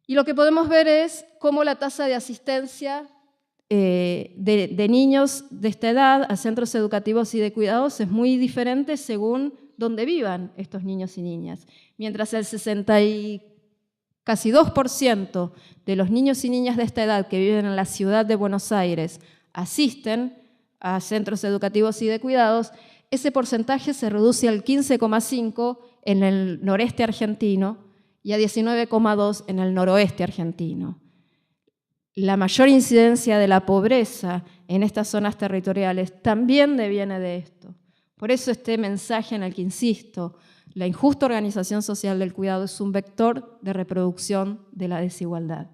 Y lo que podemos ver es cómo la tasa de asistencia de niños de esta edad a centros educativos y de cuidados es muy diferente según dónde vivan estos niños y niñas. Mientras el 62% de los niños y niñas de esta edad que viven en la ciudad de Buenos Aires asisten a centros educativos y de cuidados, ese porcentaje se reduce al 15,5% en el noreste argentino y a 19,2% en el noroeste argentino. La mayor incidencia de la pobreza en estas zonas territoriales también deviene de esto. Por eso este mensaje en el que insisto, la injusta organización social del cuidado es un vector de reproducción de la desigualdad.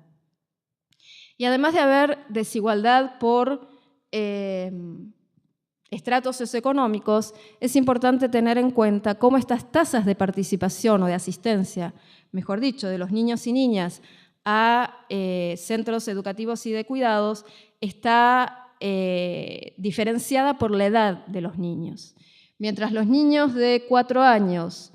Y además de haber desigualdad por estratos socioeconómicos, es importante tener en cuenta cómo estas tasas de participación o de asistencia, mejor dicho, de los niños y niñas a centros educativos y de cuidados, está diferenciada por la edad de los niños. Mientras los niños de 4 años,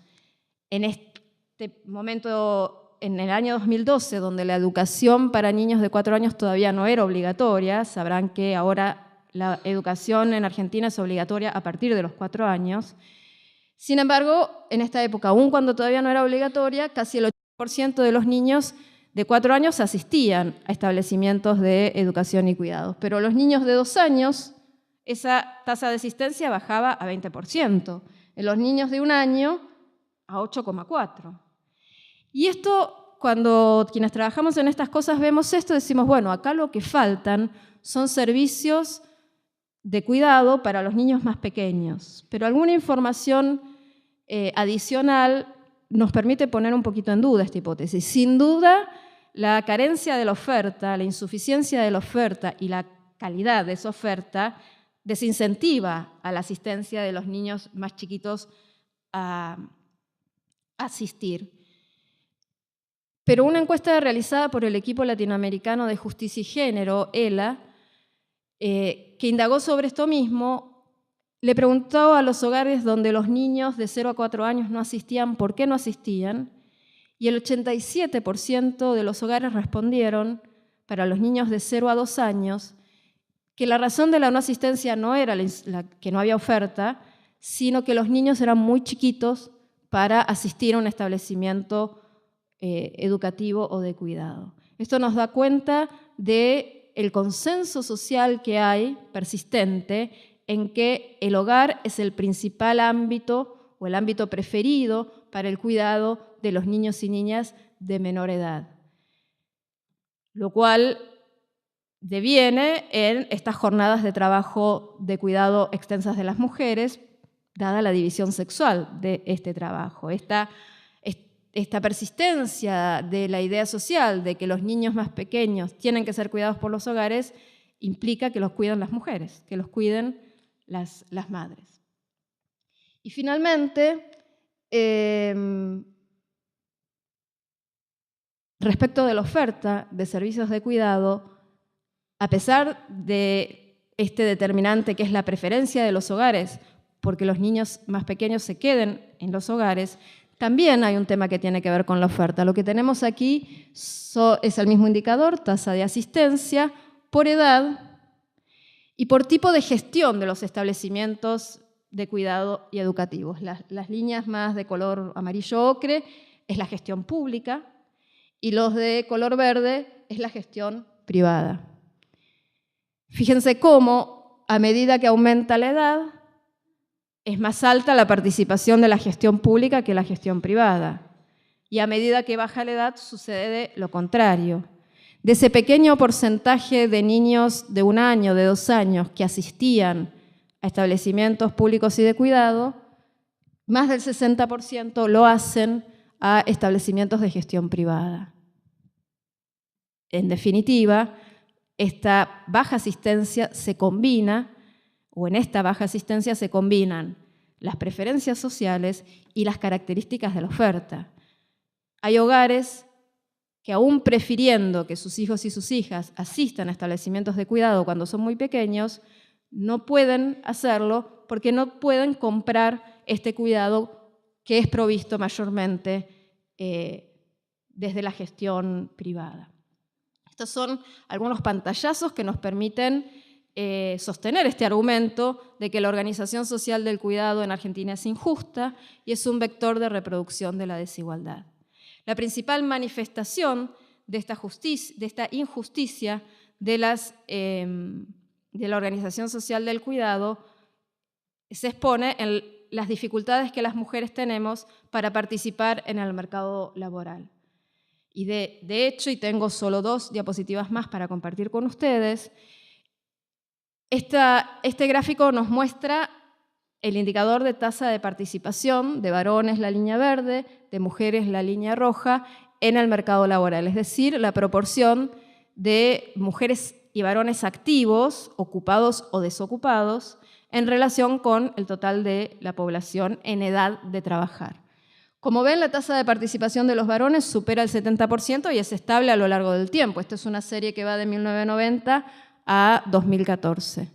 en este momento, en el año 2012, donde la educación para niños de 4 años todavía no era obligatoria, sabrán que ahora la educación en Argentina es obligatoria a partir de los 4 años. Sin embargo, en esta época, aún cuando todavía no era obligatoria, casi el 80% de los niños de 4 años asistían a establecimientos de educación y cuidados. Pero los niños de 2 años, esa tasa de asistencia bajaba a 20%. En los niños de 1 año, a 8,4%. Y esto, cuando quienes trabajamos en estas cosas vemos esto, decimos, bueno, acá lo que faltan son servicios de cuidado para los niños más pequeños. Pero alguna información adicional nos permite poner un poquito en duda esta hipótesis. Sin duda, la carencia de la oferta, la insuficiencia de la oferta y la calidad de esa oferta desincentiva a la asistencia de los niños más chiquitos a asistir. Pero una encuesta realizada por el equipo latinoamericano de justicia y género, ELA, que indagó sobre esto mismo, le preguntó a los hogares donde los niños de 0 a 4 años no asistían por qué no asistían, y el 87% de los hogares respondieron, para los niños de 0 a 2 años, que la razón de la no asistencia no era que no había oferta, sino que los niños eran muy chiquitos para asistir a un establecimiento educativo o de cuidado. Esto nos da cuenta del consenso social que hay persistente en que el hogar es el principal ámbito o el ámbito preferido para el cuidado de los niños y niñas de menor edad, lo cual deviene en estas jornadas de trabajo de cuidado extensas de las mujeres, dada la división sexual de este trabajo. Esta persistencia de la idea social de que los niños más pequeños tienen que ser cuidados por los hogares implica que los cuiden las mujeres, que los cuiden las madres. Y finalmente, respecto de la oferta de servicios de cuidado, a pesar de este determinante que es la preferencia de los hogares, porque los niños más pequeños se queden en los hogares, también hay un tema que tiene que ver con la oferta. Lo que tenemos aquí es el mismo indicador, tasa de asistencia, por edad y por tipo de gestión de los establecimientos de cuidado y educativos. Las líneas más de color amarillo ocre es la gestión pública y los de color verde es la gestión privada. Fíjense cómo, a medida que aumenta la edad, es más alta la participación de la gestión pública que la gestión privada. Y a medida que baja la edad, sucede lo contrario. De ese pequeño porcentaje de niños de 1 año, de 2 años, que asistían a establecimientos públicos y de cuidado, más del 60% lo hacen a establecimientos de gestión privada. En definitiva, esta baja asistencia se combina, o en esta baja asistencia se combinan las preferencias sociales y las características de la oferta. Hay hogares que aún prefiriendo que sus hijos y sus hijas asistan a establecimientos de cuidado cuando son muy pequeños, no pueden hacerlo porque no pueden comprar este cuidado que es provisto mayormente desde la gestión privada. Estos son algunos pantallazos que nos permiten sostener este argumento de que la organización social del cuidado en Argentina es injusta y es un vector de reproducción de la desigualdad. La principal manifestación de esta injusticia de la organización social del cuidado se expone en las dificultades que las mujeres tenemos para participar en el mercado laboral. Y de hecho, y tengo solo 2 diapositivas más para compartir con ustedes, este gráfico nos muestra el indicador de tasa de participación de varones, la línea verde, de mujeres, la línea roja, en el mercado laboral, es decir, la proporción de mujeres y varones activos, ocupados o desocupados, en relación con el total de la población en edad de trabajar. Como ven, la tasa de participación de los varones supera el 70% y es estable a lo largo del tiempo. Esta es una serie que va de 1990 a 2014.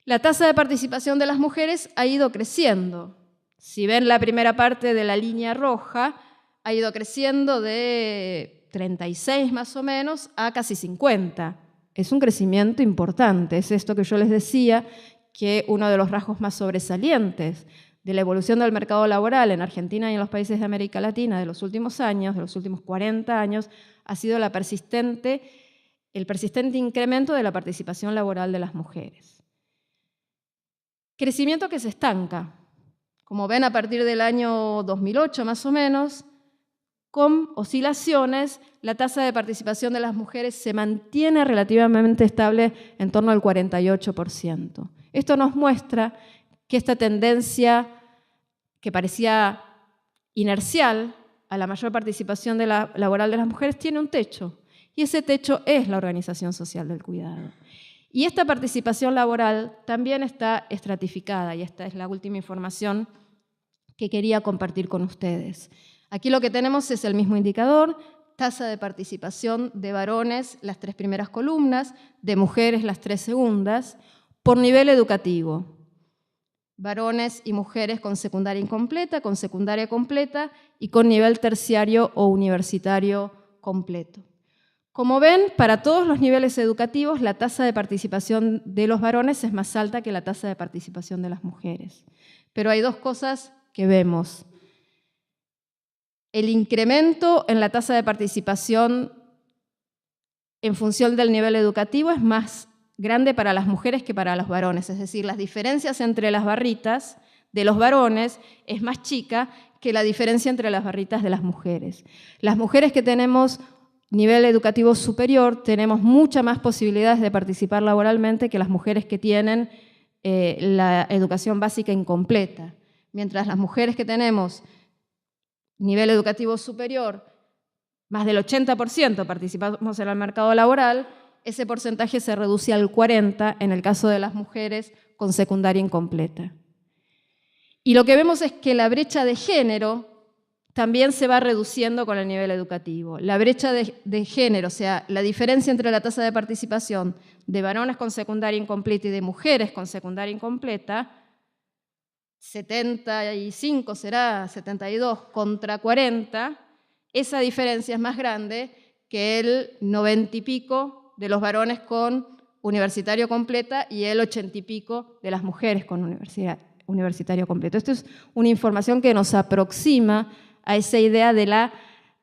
La tasa de participación de las mujeres ha ido creciendo. Si ven la primera parte de la línea roja, ha ido creciendo de 36 más o menos a casi 50. Es un crecimiento importante. Es esto que yo les decía, que uno de los rasgos más sobresalientes de la evolución del mercado laboral en Argentina y en los países de América Latina de los últimos años, de los últimos 40 años, ha sido el persistente incremento de la participación laboral de las mujeres. Crecimiento que se estanca. Como ven, a partir del año 2008 más o menos, con oscilaciones, la tasa de participación de las mujeres se mantiene relativamente estable en torno al 48%. Esto nos muestra que esta tendencia que parecía inercial a la mayor participación laboral de las mujeres tiene un techo, y ese techo es la organización social del cuidado. Y esta participación laboral también está estratificada, y esta es la última información que quería compartir con ustedes. Aquí lo que tenemos es el mismo indicador, tasa de participación de varones, las 3 primeras columnas, de mujeres, las 3 segundas, por nivel educativo. Varones y mujeres con secundaria incompleta, con secundaria completa y con nivel terciario o universitario completo. Como ven, para todos los niveles educativos, la tasa de participación de los varones es más alta que la tasa de participación de las mujeres. Pero hay 2 cosas que vemos. el incremento en la tasa de participación en función del nivel educativo es más grande para las mujeres que para los varones. Es decir, las diferencias entre las barritas de los varones es más chica que la diferencia entre las barritas de las mujeres. Las mujeres que tenemos nivel educativo superior tenemos muchas más posibilidades de participar laboralmente que las mujeres que tienen la educación básica incompleta. Mientras las mujeres que tenemos nivel educativo superior, más del 80% participamos en el mercado laboral, ese porcentaje se reduce al 40% en el caso de las mujeres con secundaria incompleta. Y lo que vemos es que la brecha de género también se va reduciendo con el nivel educativo. La brecha de género, o sea, la diferencia entre la tasa de participación de varones con secundaria incompleta y de mujeres con secundaria incompleta, 75 será, 72 contra 40, esa diferencia es más grande que el 90 y pico de los varones con universitario completa y el 80 y pico de las mujeres con universitario completo. Esto es una información que nos aproxima a esa idea de la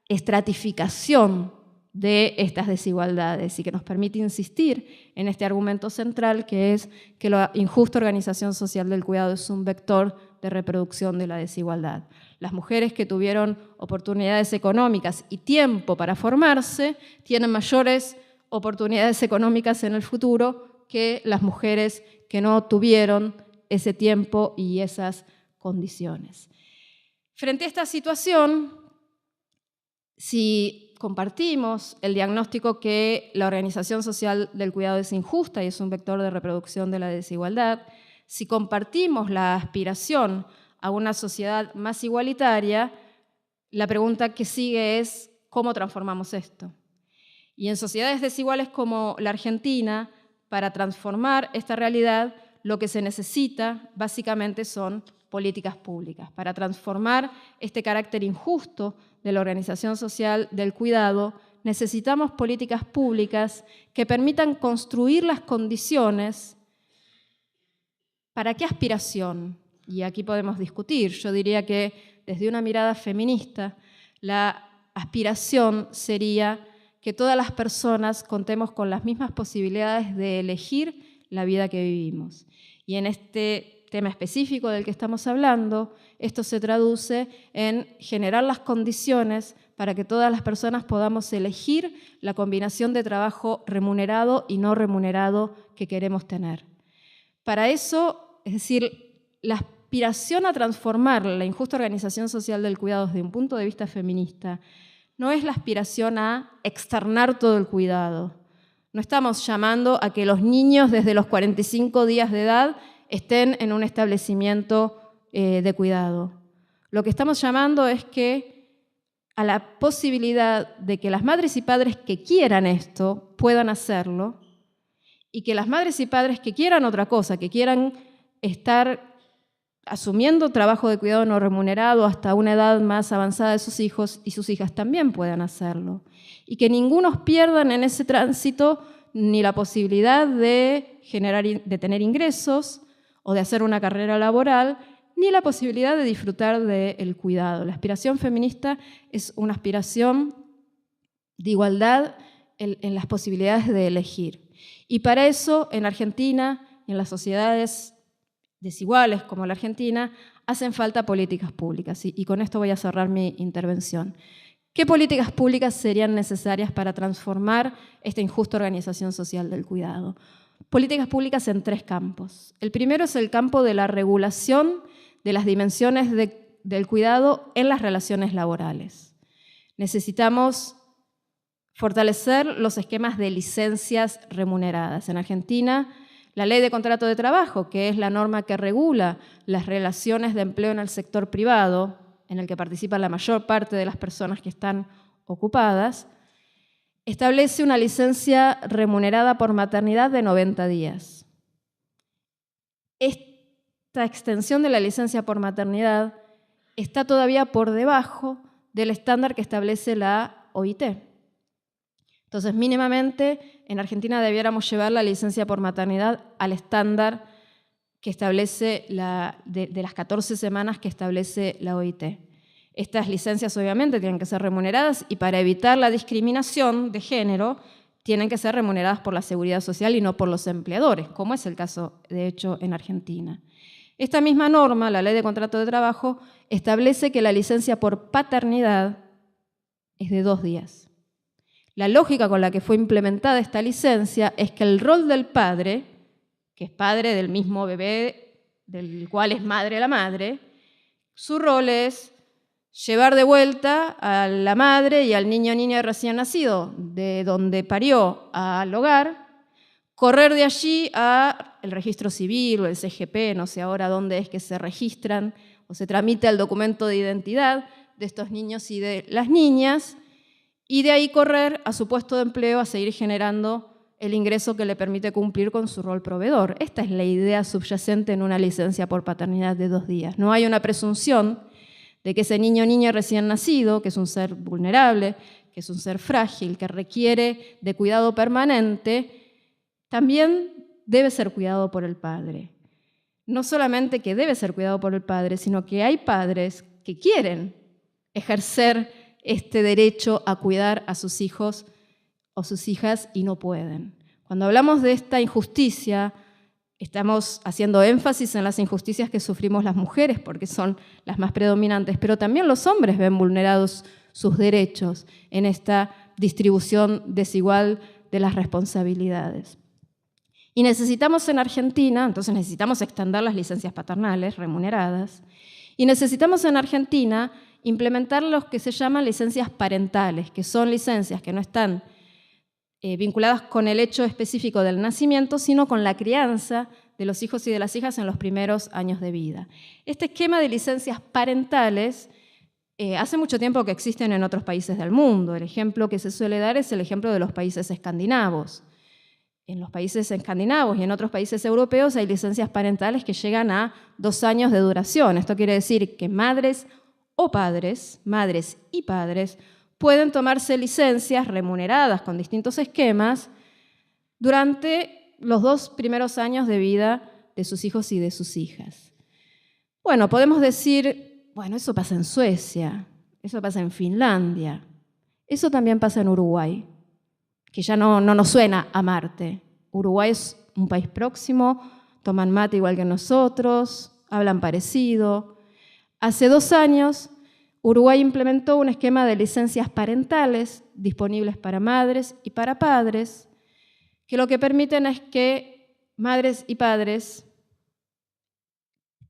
estratificación de estas desigualdades y que nos permite insistir en este argumento central, que es que la injusta organización social del cuidado es un vector de reproducción de la desigualdad. Las mujeres que tuvieron oportunidades económicas y tiempo para formarse tienen mayores oportunidades económicas en el futuro que las mujeres que no tuvieron ese tiempo y esas condiciones. Frente a esta situación, si compartimos el diagnóstico que la organización social del cuidado es injusta y es un vector de reproducción de la desigualdad, si compartimos la aspiración a una sociedad más igualitaria, la pregunta que sigue es ¿cómo transformamos esto? Y en sociedades desiguales como la Argentina, para transformar esta realidad, lo que se necesita básicamente son políticas públicas. Para transformar este carácter injusto de la organización social del cuidado, necesitamos políticas públicas que permitan construir las condiciones. ¿Para qué aspiración? Y aquí podemos discutir. Yo diría que desde una mirada feminista, la aspiración sería que todas las personas contemos con las mismas posibilidades de elegir la vida que vivimos. Y en este tema específico del que estamos hablando, esto se traduce en generar las condiciones para que todas las personas podamos elegir la combinación de trabajo remunerado y no remunerado que queremos tener. Para eso, es decir, la aspiración a transformar la injusta organización social del cuidado desde un punto de vista feminista no es la aspiración a externar todo el cuidado. No estamos llamando a que los niños desde los 45 días de edad estén en un establecimiento de cuidado. Lo que estamos llamando es que a la posibilidad de que las madres y padres que quieran esto puedan hacerlo y que las madres y padres que quieran otra cosa, que quieran estar asumiendo trabajo de cuidado no remunerado hasta una edad más avanzada de sus hijos y sus hijas también puedan hacerlo. Y que ninguno pierdan en ese tránsito ni la posibilidad de tener ingresos o de hacer una carrera laboral, ni la posibilidad de disfrutar del cuidado. La aspiración feminista es una aspiración de igualdad en las posibilidades de elegir. Y para eso, en Argentina, en las sociedades desiguales como la Argentina, hacen falta políticas públicas. Y con esto voy a cerrar mi intervención. ¿Qué políticas públicas serían necesarias para transformar esta injusta organización social del cuidado? Políticas públicas en 3 campos. El primero es el campo de la regulación de las dimensiones del cuidado en las relaciones laborales. Necesitamos fortalecer los esquemas de licencias remuneradas. En Argentina, la Ley de Contrato de Trabajo, que es la norma que regula las relaciones de empleo en el sector privado, en el que participa la mayor parte de las personas que están ocupadas, establece una licencia remunerada por maternidad de 90 días. Esta extensión de la licencia por maternidad está todavía por debajo del estándar que establece la OIT. Entonces, mínimamente, en Argentina debiéramos llevar la licencia por maternidad al estándar que establece de las 14 semanas que establece la OIT. Estas licencias obviamente tienen que ser remuneradas y para evitar la discriminación de género tienen que ser remuneradas por la Seguridad Social y no por los empleadores, como es el caso, de hecho, en Argentina. Esta misma norma, la Ley de Contrato de Trabajo, establece que la licencia por paternidad es de 2 días. La lógica con la que fue implementada esta licencia es que el rol del padre, que es padre del mismo bebé del cual es madre la madre, su rol es llevar de vuelta a la madre y al niño o niña recién nacido de donde parió al hogar, correr de allí al registro civil o el CGP, no sé ahora dónde es que se registran o se tramita el documento de identidad de estos niños y de las niñas, y de ahí correr a su puesto de empleo a seguir generando el ingreso que le permite cumplir con su rol proveedor. Esta es la idea subyacente en una licencia por paternidad de 2 días. No hay una presunción de que ese niño o niña recién nacido, que es un ser vulnerable, que es un ser frágil, que requiere de cuidado permanente, también debe ser cuidado por el padre. No solamente que debe ser cuidado por el padre, sino que hay padres que quieren ejercer este derecho a cuidar a sus hijos o sus hijas y no pueden. Cuando hablamos de esta injusticia, estamos haciendo énfasis en las injusticias que sufrimos las mujeres porque son las más predominantes, pero también los hombres ven vulnerados sus derechos en esta distribución desigual de las responsabilidades. Y necesitamos en Argentina, entonces necesitamos extender las licencias paternales remuneradas, y necesitamos en Argentina implementar los que se llaman licencias parentales, que son licencias que no están vinculadas con el hecho específico del nacimiento, sino con la crianza de los hijos y de las hijas en los primeros años de vida. Este esquema de licencias parentales hace mucho tiempo que existen en otros países del mundo. El ejemplo que se suele dar es el ejemplo de los países escandinavos. En los países escandinavos y en otros países europeos hay licencias parentales que llegan a 2 años de duración. Esto quiere decir que madres o padres, madres y padres, pueden tomarse licencias remuneradas con distintos esquemas durante los 2 primeros años de vida de sus hijos y de sus hijas. Bueno, podemos decir, bueno, eso pasa en Suecia, eso pasa en Finlandia, eso también pasa en Uruguay, que ya no nos suena a Marte. Uruguay es un país próximo, toman mate igual que nosotros, hablan parecido. Hace 2 años, Uruguay implementó un esquema de licencias parentales disponibles para madres y para padres, que lo que permiten es que madres y padres,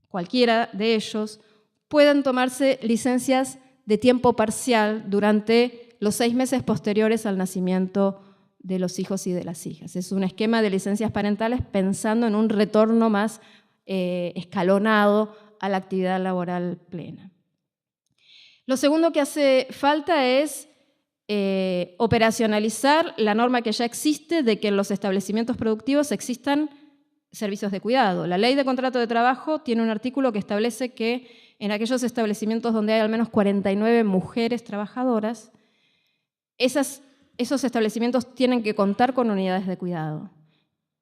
cualquiera de ellos, puedan tomarse licencias de tiempo parcial durante los 6 meses posteriores al nacimiento de los hijos y de las hijas. Es un esquema de licencias parentales pensando en un retorno más escalonado a la actividad laboral plena. Lo segundo que hace falta es operacionalizar la norma que ya existe de que en los establecimientos productivos existan servicios de cuidado. La Ley de Contrato de Trabajo tiene un artículo que establece que en aquellos establecimientos donde hay al menos 49 mujeres trabajadoras, esos establecimientos tienen que contar con unidades de cuidado.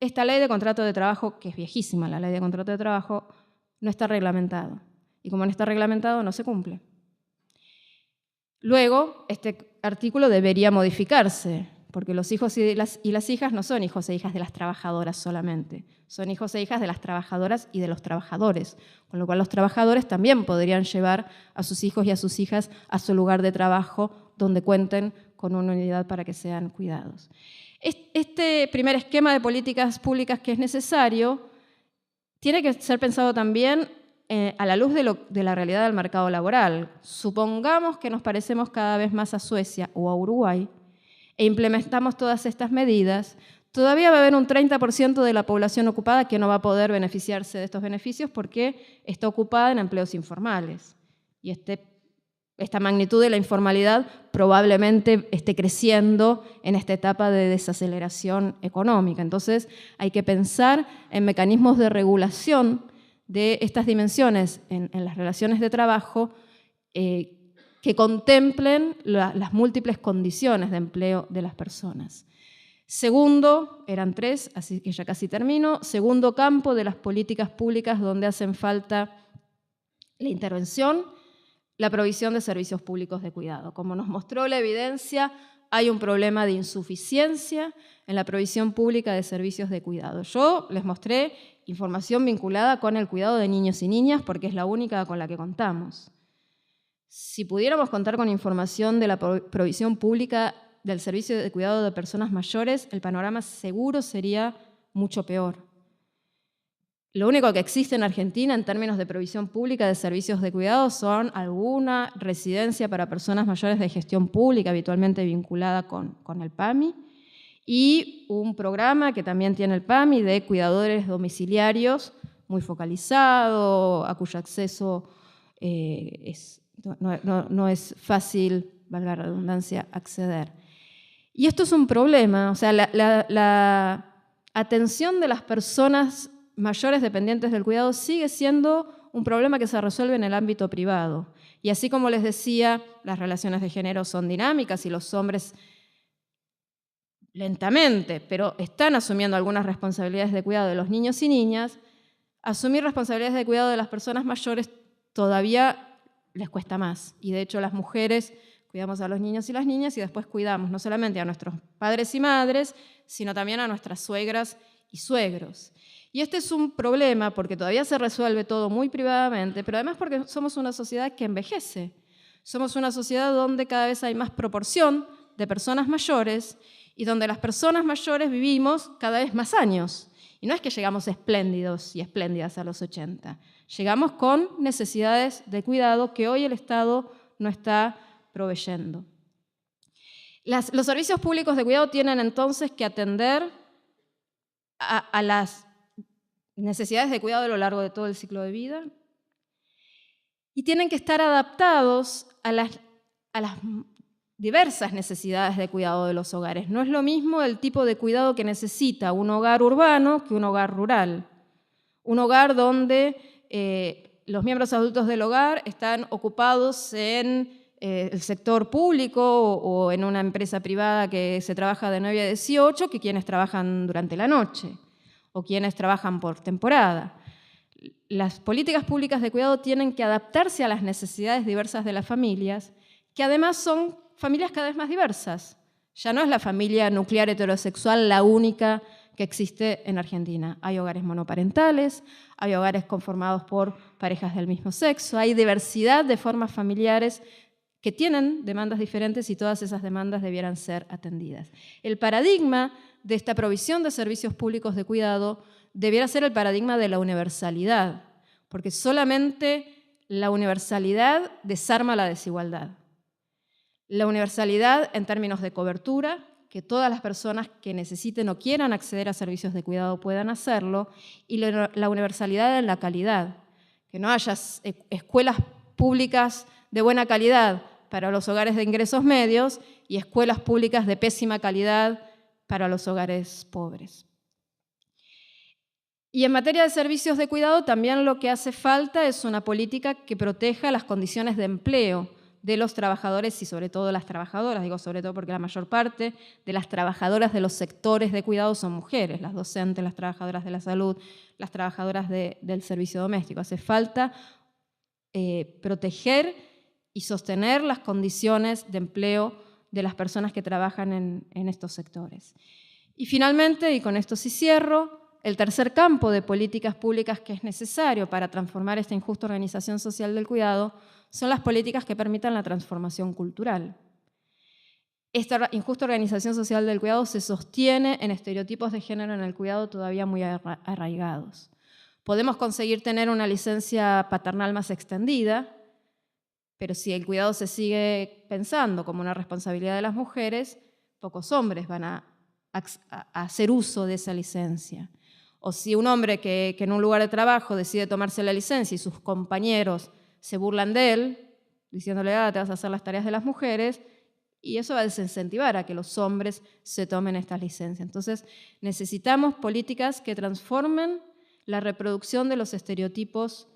Esta Ley de Contrato de Trabajo, que es viejísima, la Ley de Contrato de Trabajo, no está reglamentado. Y como no está reglamentado, no se cumple. Luego, este artículo debería modificarse, porque los hijos y las hijas no son hijos e hijas de las trabajadoras solamente, son hijos e hijas de las trabajadoras y de los trabajadores, con lo cual los trabajadores también podrían llevar a sus hijos y a sus hijas a su lugar de trabajo donde cuenten con una unidad para que sean cuidados. Este primer esquema de políticas públicas que es necesario tiene que ser pensado también a la luz de la realidad del mercado laboral. Supongamos que nos parecemos cada vez más a Suecia o a Uruguay e implementamos todas estas medidas, todavía va a haber un 30% de la población ocupada que no va a poder beneficiarse de estos beneficios porque está ocupada en empleos informales. Y esta magnitud de la informalidad probablemente esté creciendo en esta etapa de desaceleración económica. Entonces hay que pensar en mecanismos de regulación de estas dimensiones en las relaciones de trabajo que contemplen las múltiples condiciones de empleo de las personas. Segundo, eran 3, así que ya casi termino. Segundo campo de las políticas públicas donde hacen falta la intervención, la provisión de servicios públicos de cuidado. Como nos mostró la evidencia, hay un problema de insuficiencia en la provisión pública de servicios de cuidado. Yo les mostré información vinculada con el cuidado de niños y niñas porque es la única con la que contamos. Si pudiéramos contar con información de la provisión pública del servicio de cuidado de personas mayores, el panorama seguro sería mucho peor. Lo único que existe en Argentina en términos de provisión pública de servicios de cuidado son alguna residencia para personas mayores de gestión pública, habitualmente vinculada con el PAMI, y un programa que también tiene el PAMI de cuidadores domiciliarios, muy focalizado, a cuyo acceso no es fácil, valga la redundancia, acceder. Y esto es un problema, o sea, la atención de las personas mayores dependientes del cuidado sigue siendo un problema que se resuelve en el ámbito privado. Y así como les decía, las relaciones de género son dinámicas y los hombres lentamente, pero están asumiendo algunas responsabilidades de cuidado de los niños y niñas, asumir responsabilidades de cuidado de las personas mayores todavía les cuesta más. Y de hecho las mujeres cuidamos a los niños y las niñas y después cuidamos no solamente a nuestros padres y madres, sino también a nuestras suegras y suegros. Y este es un problema porque todavía se resuelve todo muy privadamente, pero además porque somos una sociedad que envejece. Somos una sociedad donde cada vez hay más proporción de personas mayores y donde las personas mayores vivimos cada vez más años. Y no es que llegamos espléndidos y espléndidas a los 80. Llegamos con necesidades de cuidado que hoy el Estado no está proveyendo. Los servicios públicos de cuidado tienen entonces que atender a las necesidades de cuidado a lo largo de todo el ciclo de vida y tienen que estar adaptados a las diversas necesidades de cuidado de los hogares. No es lo mismo el tipo de cuidado que necesita un hogar urbano que un hogar rural. Un hogar donde los miembros adultos del hogar están ocupados en el sector público o en una empresa privada que se trabaja de 9 a 18 que quienes trabajan durante la noche o quienes trabajan por temporada. Las políticas públicas de cuidado tienen que adaptarse a las necesidades diversas de las familias, que además son familias cada vez más diversas. Ya no es la familia nuclear heterosexual la única que existe en Argentina. Hay hogares monoparentales, hay hogares conformados por parejas del mismo sexo, hay diversidad de formas familiares que tienen demandas diferentes y todas esas demandas debieran ser atendidas. El paradigma de esta provisión de servicios públicos de cuidado debiera ser el paradigma de la universalidad, porque solamente la universalidad desarma la desigualdad. La universalidad en términos de cobertura, que todas las personas que necesiten o quieran acceder a servicios de cuidado puedan hacerlo, y la universalidad en la calidad, que no haya escuelas públicas de buena calidad para los hogares de ingresos medios y escuelas públicas de pésima calidad para los hogares pobres. Y en materia de servicios de cuidado también lo que hace falta es una política que proteja las condiciones de empleo de los trabajadores y sobre todo de las trabajadoras, digo sobre todo porque la mayor parte de las trabajadoras de los sectores de cuidado son mujeres, las docentes, las trabajadoras de la salud, las trabajadoras del servicio doméstico. Hace falta proteger y sostener las condiciones de empleo de las personas que trabajan en estos sectores. Y finalmente, y con esto sí cierro, el tercer campo de políticas públicas que es necesario para transformar esta injusta organización social del cuidado son las políticas que permitan la transformación cultural. Esta injusta organización social del cuidado se sostiene en estereotipos de género en el cuidado todavía muy arraigados. Podemos conseguir tener una licencia paternal más extendida, pero si el cuidado se sigue pensando como una responsabilidad de las mujeres, pocos hombres van a hacer uso de esa licencia. O si un hombre que en un lugar de trabajo decide tomarse la licencia y sus compañeros se burlan de él, diciéndole, te vas a hacer las tareas de las mujeres, y eso va a desincentivar a que los hombres se tomen estas licencias. Entonces, necesitamos políticas que transformen la reproducción de los estereotipos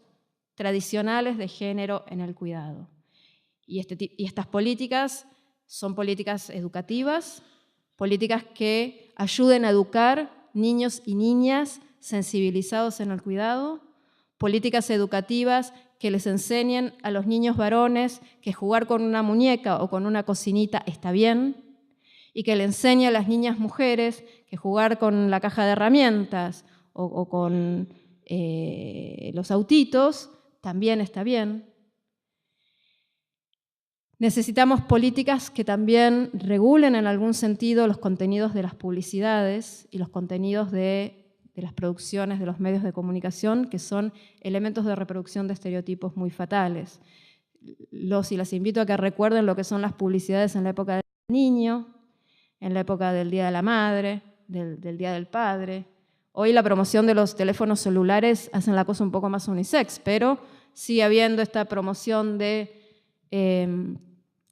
tradicionales de género en el cuidado. Y estas políticas son políticas educativas, políticas que ayuden a educar niños y niñas sensibilizados en el cuidado, políticas educativas que les enseñen a los niños varones que jugar con una muñeca o con una cocinita está bien, y que le enseñe a las niñas mujeres que jugar con la caja de herramientas o con los autitos también está bien. Necesitamos políticas que también regulen en algún sentido los contenidos de las publicidades y los contenidos de las producciones de los medios de comunicación, que son elementos de reproducción de estereotipos muy fatales. Los y las invito a que recuerden lo que son las publicidades en la época del niño, en la época del Día de la Madre, del Día del Padre. Hoy la promoción de los teléfonos celulares hacen la cosa un poco más unisex, pero sigue habiendo esta promoción de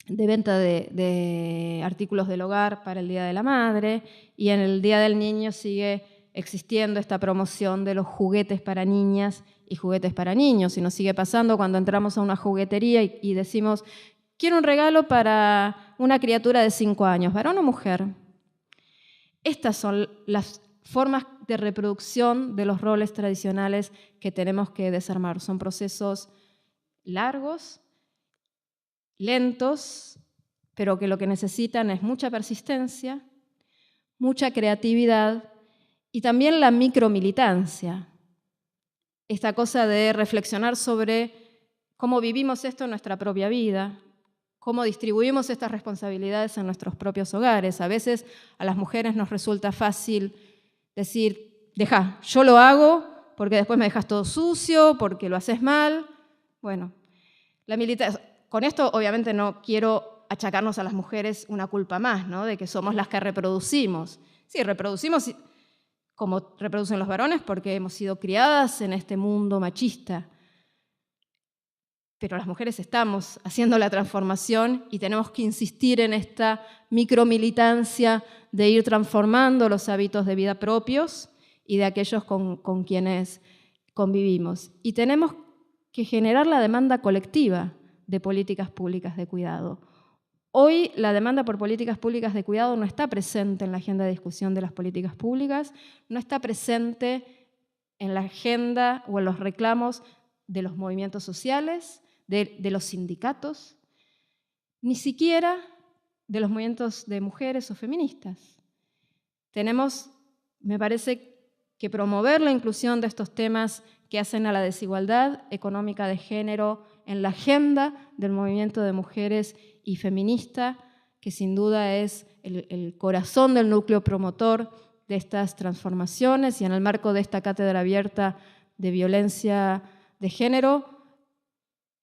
venta de artículos del hogar para el Día de la Madre, y en el Día del Niño sigue existiendo esta promoción de los juguetes para niñas y juguetes para niños. Y nos sigue pasando cuando entramos a una juguetería y decimos, quiero un regalo para una criatura de 5 años, varón o mujer. Estas son las formas de reproducción de los roles tradicionales que tenemos que desarmar. Son procesos largos, lentos, pero que lo que necesitan es mucha persistencia, mucha creatividad y también la micromilitancia. Esta cosa de reflexionar sobre cómo vivimos esto en nuestra propia vida, cómo distribuimos estas responsabilidades en nuestros propios hogares. A veces a las mujeres nos resulta fácil decir, deja, yo lo hago porque después me dejas todo sucio, porque lo haces mal. Bueno, la militancia. Con esto obviamente no quiero achacarnos a las mujeres una culpa más, ¿no? De que somos las que reproducimos. Sí, reproducimos como reproducen los varones porque hemos sido criadas en este mundo machista. Pero las mujeres estamos haciendo la transformación y tenemos que insistir en esta micromilitancia de ir transformando los hábitos de vida propios y de aquellos con quienes convivimos. Y tenemos que generar la demanda colectiva de políticas públicas de cuidado. Hoy la demanda por políticas públicas de cuidado no está presente en la agenda de discusión de las políticas públicas, no está presente en la agenda o en los reclamos de los movimientos sociales, de los sindicatos, ni siquiera de los movimientos de mujeres o feministas. Tenemos, me parece, que promover la inclusión de estos temas que hacen a la desigualdad económica de género en la agenda del movimiento de mujeres y feminista, que sin duda es el corazón del núcleo promotor de estas transformaciones, y en el marco de esta cátedra abierta de violencia de género,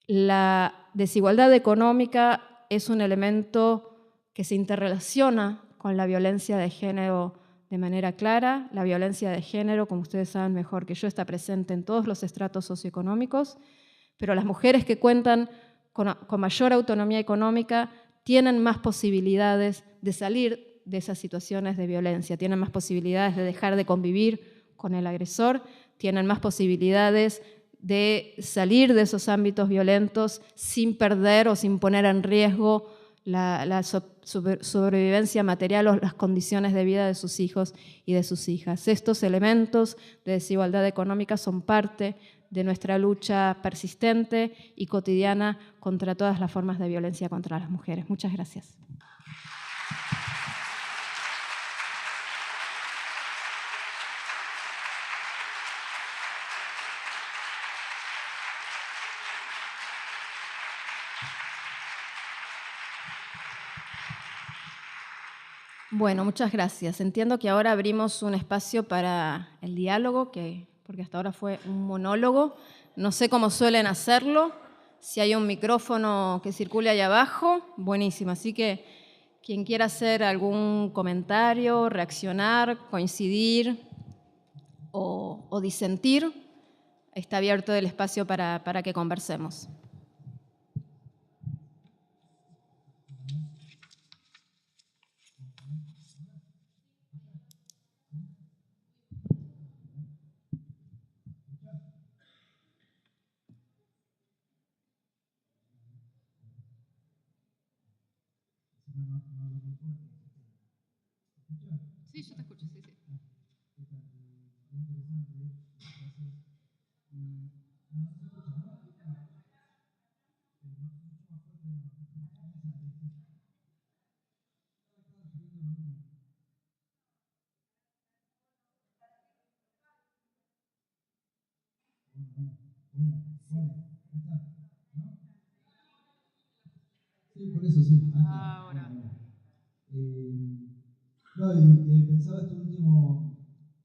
la desigualdad económica es un elemento que se interrelaciona con la violencia de género de manera clara. La violencia de género, como ustedes saben mejor que yo, está presente en todos los estratos socioeconómicos, pero las mujeres que cuentan con mayor autonomía económica tienen más posibilidades de salir de esas situaciones de violencia, tienen más posibilidades de dejar de convivir con el agresor, tienen más posibilidades de salir de esos ámbitos violentos sin perder o sin poner en riesgo la sobrevivencia material o las condiciones de vida de sus hijos y de sus hijas. Estos elementos de desigualdad económica son parte de nuestra lucha persistente y cotidiana contra todas las formas de violencia contra las mujeres. Muchas gracias. Bueno, muchas gracias. Entiendo que ahora abrimos un espacio para el diálogo, porque hasta ahora fue un monólogo. No sé cómo suelen hacerlo. Si hay un micrófono que circule allá abajo, buenísimo. Así que quien quiera hacer algún comentario, reaccionar, coincidir o disentir, está abierto el espacio para que conversemos. Sí, yo te escucho, sí, sí. Sí, por eso sí. Ahora. No, pensaba esto último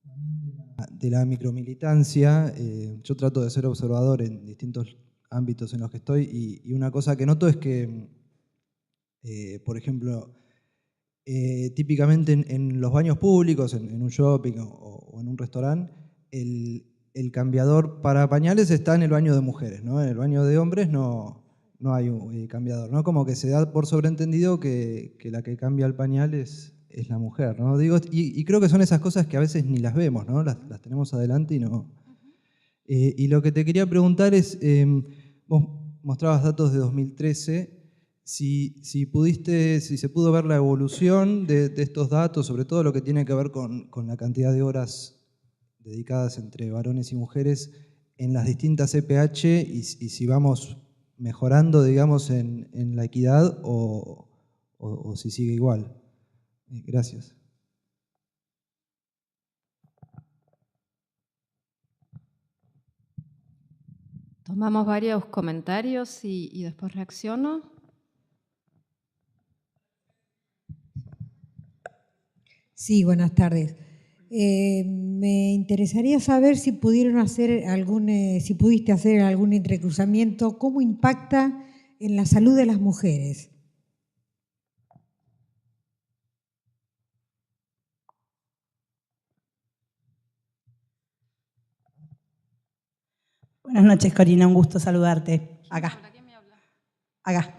también de la micromilitancia. Yo trato de ser observador en distintos ámbitos en los que estoy y una cosa que noto es que, por ejemplo, típicamente en los baños públicos, en un shopping o en un restaurante, el cambiador para pañales está en el baño de mujeres, ¿no? En el baño de hombres no hay un cambiador, ¿no? Como que se da por sobreentendido que la que cambia el pañal es la mujer, ¿no? Digo, y creo que son esas cosas que a veces ni las vemos, ¿no? Las tenemos adelante y no. Y lo que te quería preguntar es, vos mostrabas datos de 2013, si se pudo ver la evolución de estos datos, sobre todo lo que tiene que ver con la cantidad de horas dedicadas entre varones y mujeres en las distintas EPH y si vamos mejorando, digamos, en la equidad o si sigue igual. Gracias. Tomamos varios comentarios y después reacciono. Sí, buenas tardes. Me interesaría saber si pudieron hacer si pudiste hacer algún entrecruzamiento, cómo impacta en la salud de las mujeres. Buenas noches, Corina, un gusto saludarte. Acá. ¿Quién me habla? Acá.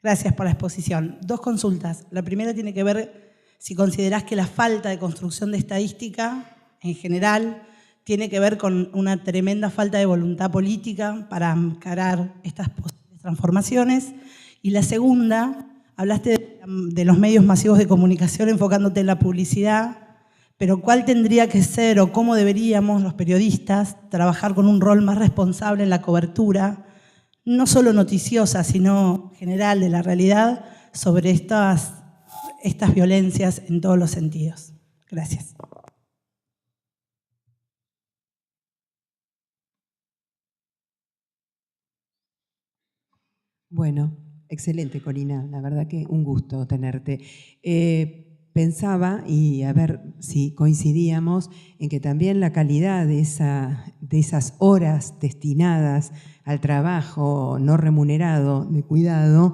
Gracias por la exposición. 2 consultas. La primera tiene que ver si considerás que la falta de construcción de estadística, en general, tiene que ver con una tremenda falta de voluntad política para encarar estas posibles transformaciones. Y la segunda, hablaste de los medios masivos de comunicación enfocándote en la publicidad, pero ¿cuál tendría que ser o cómo deberíamos los periodistas trabajar con un rol más responsable en la cobertura, no solo noticiosa, sino general de la realidad sobre estas violencias en todos los sentidos? Gracias. Bueno, excelente, Corina. La verdad que un gusto tenerte. Pensaba, y a ver si coincidíamos, en que también la calidad de esas horas destinadas al trabajo no remunerado de cuidado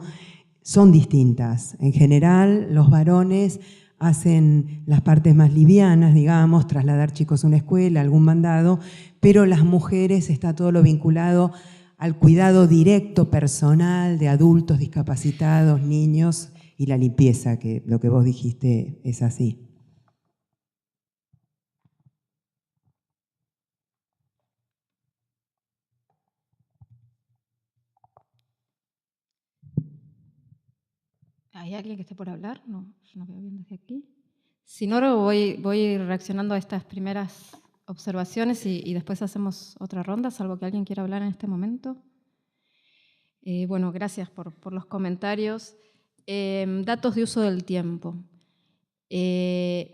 son distintas. En general, los varones hacen las partes más livianas, digamos, trasladar chicos a una escuela, algún mandado, pero las mujeres está todo lo vinculado al cuidado directo, personal, de adultos discapacitados, niños, y la limpieza, que lo que vos dijiste es así. ¿Hay alguien que esté por hablar? No, yo no veo bien desde aquí. Si no, voy reaccionando a estas primeras observaciones y después hacemos otra ronda, salvo que alguien quiera hablar en este momento. Bueno, gracias por los comentarios. Datos de uso del tiempo. Es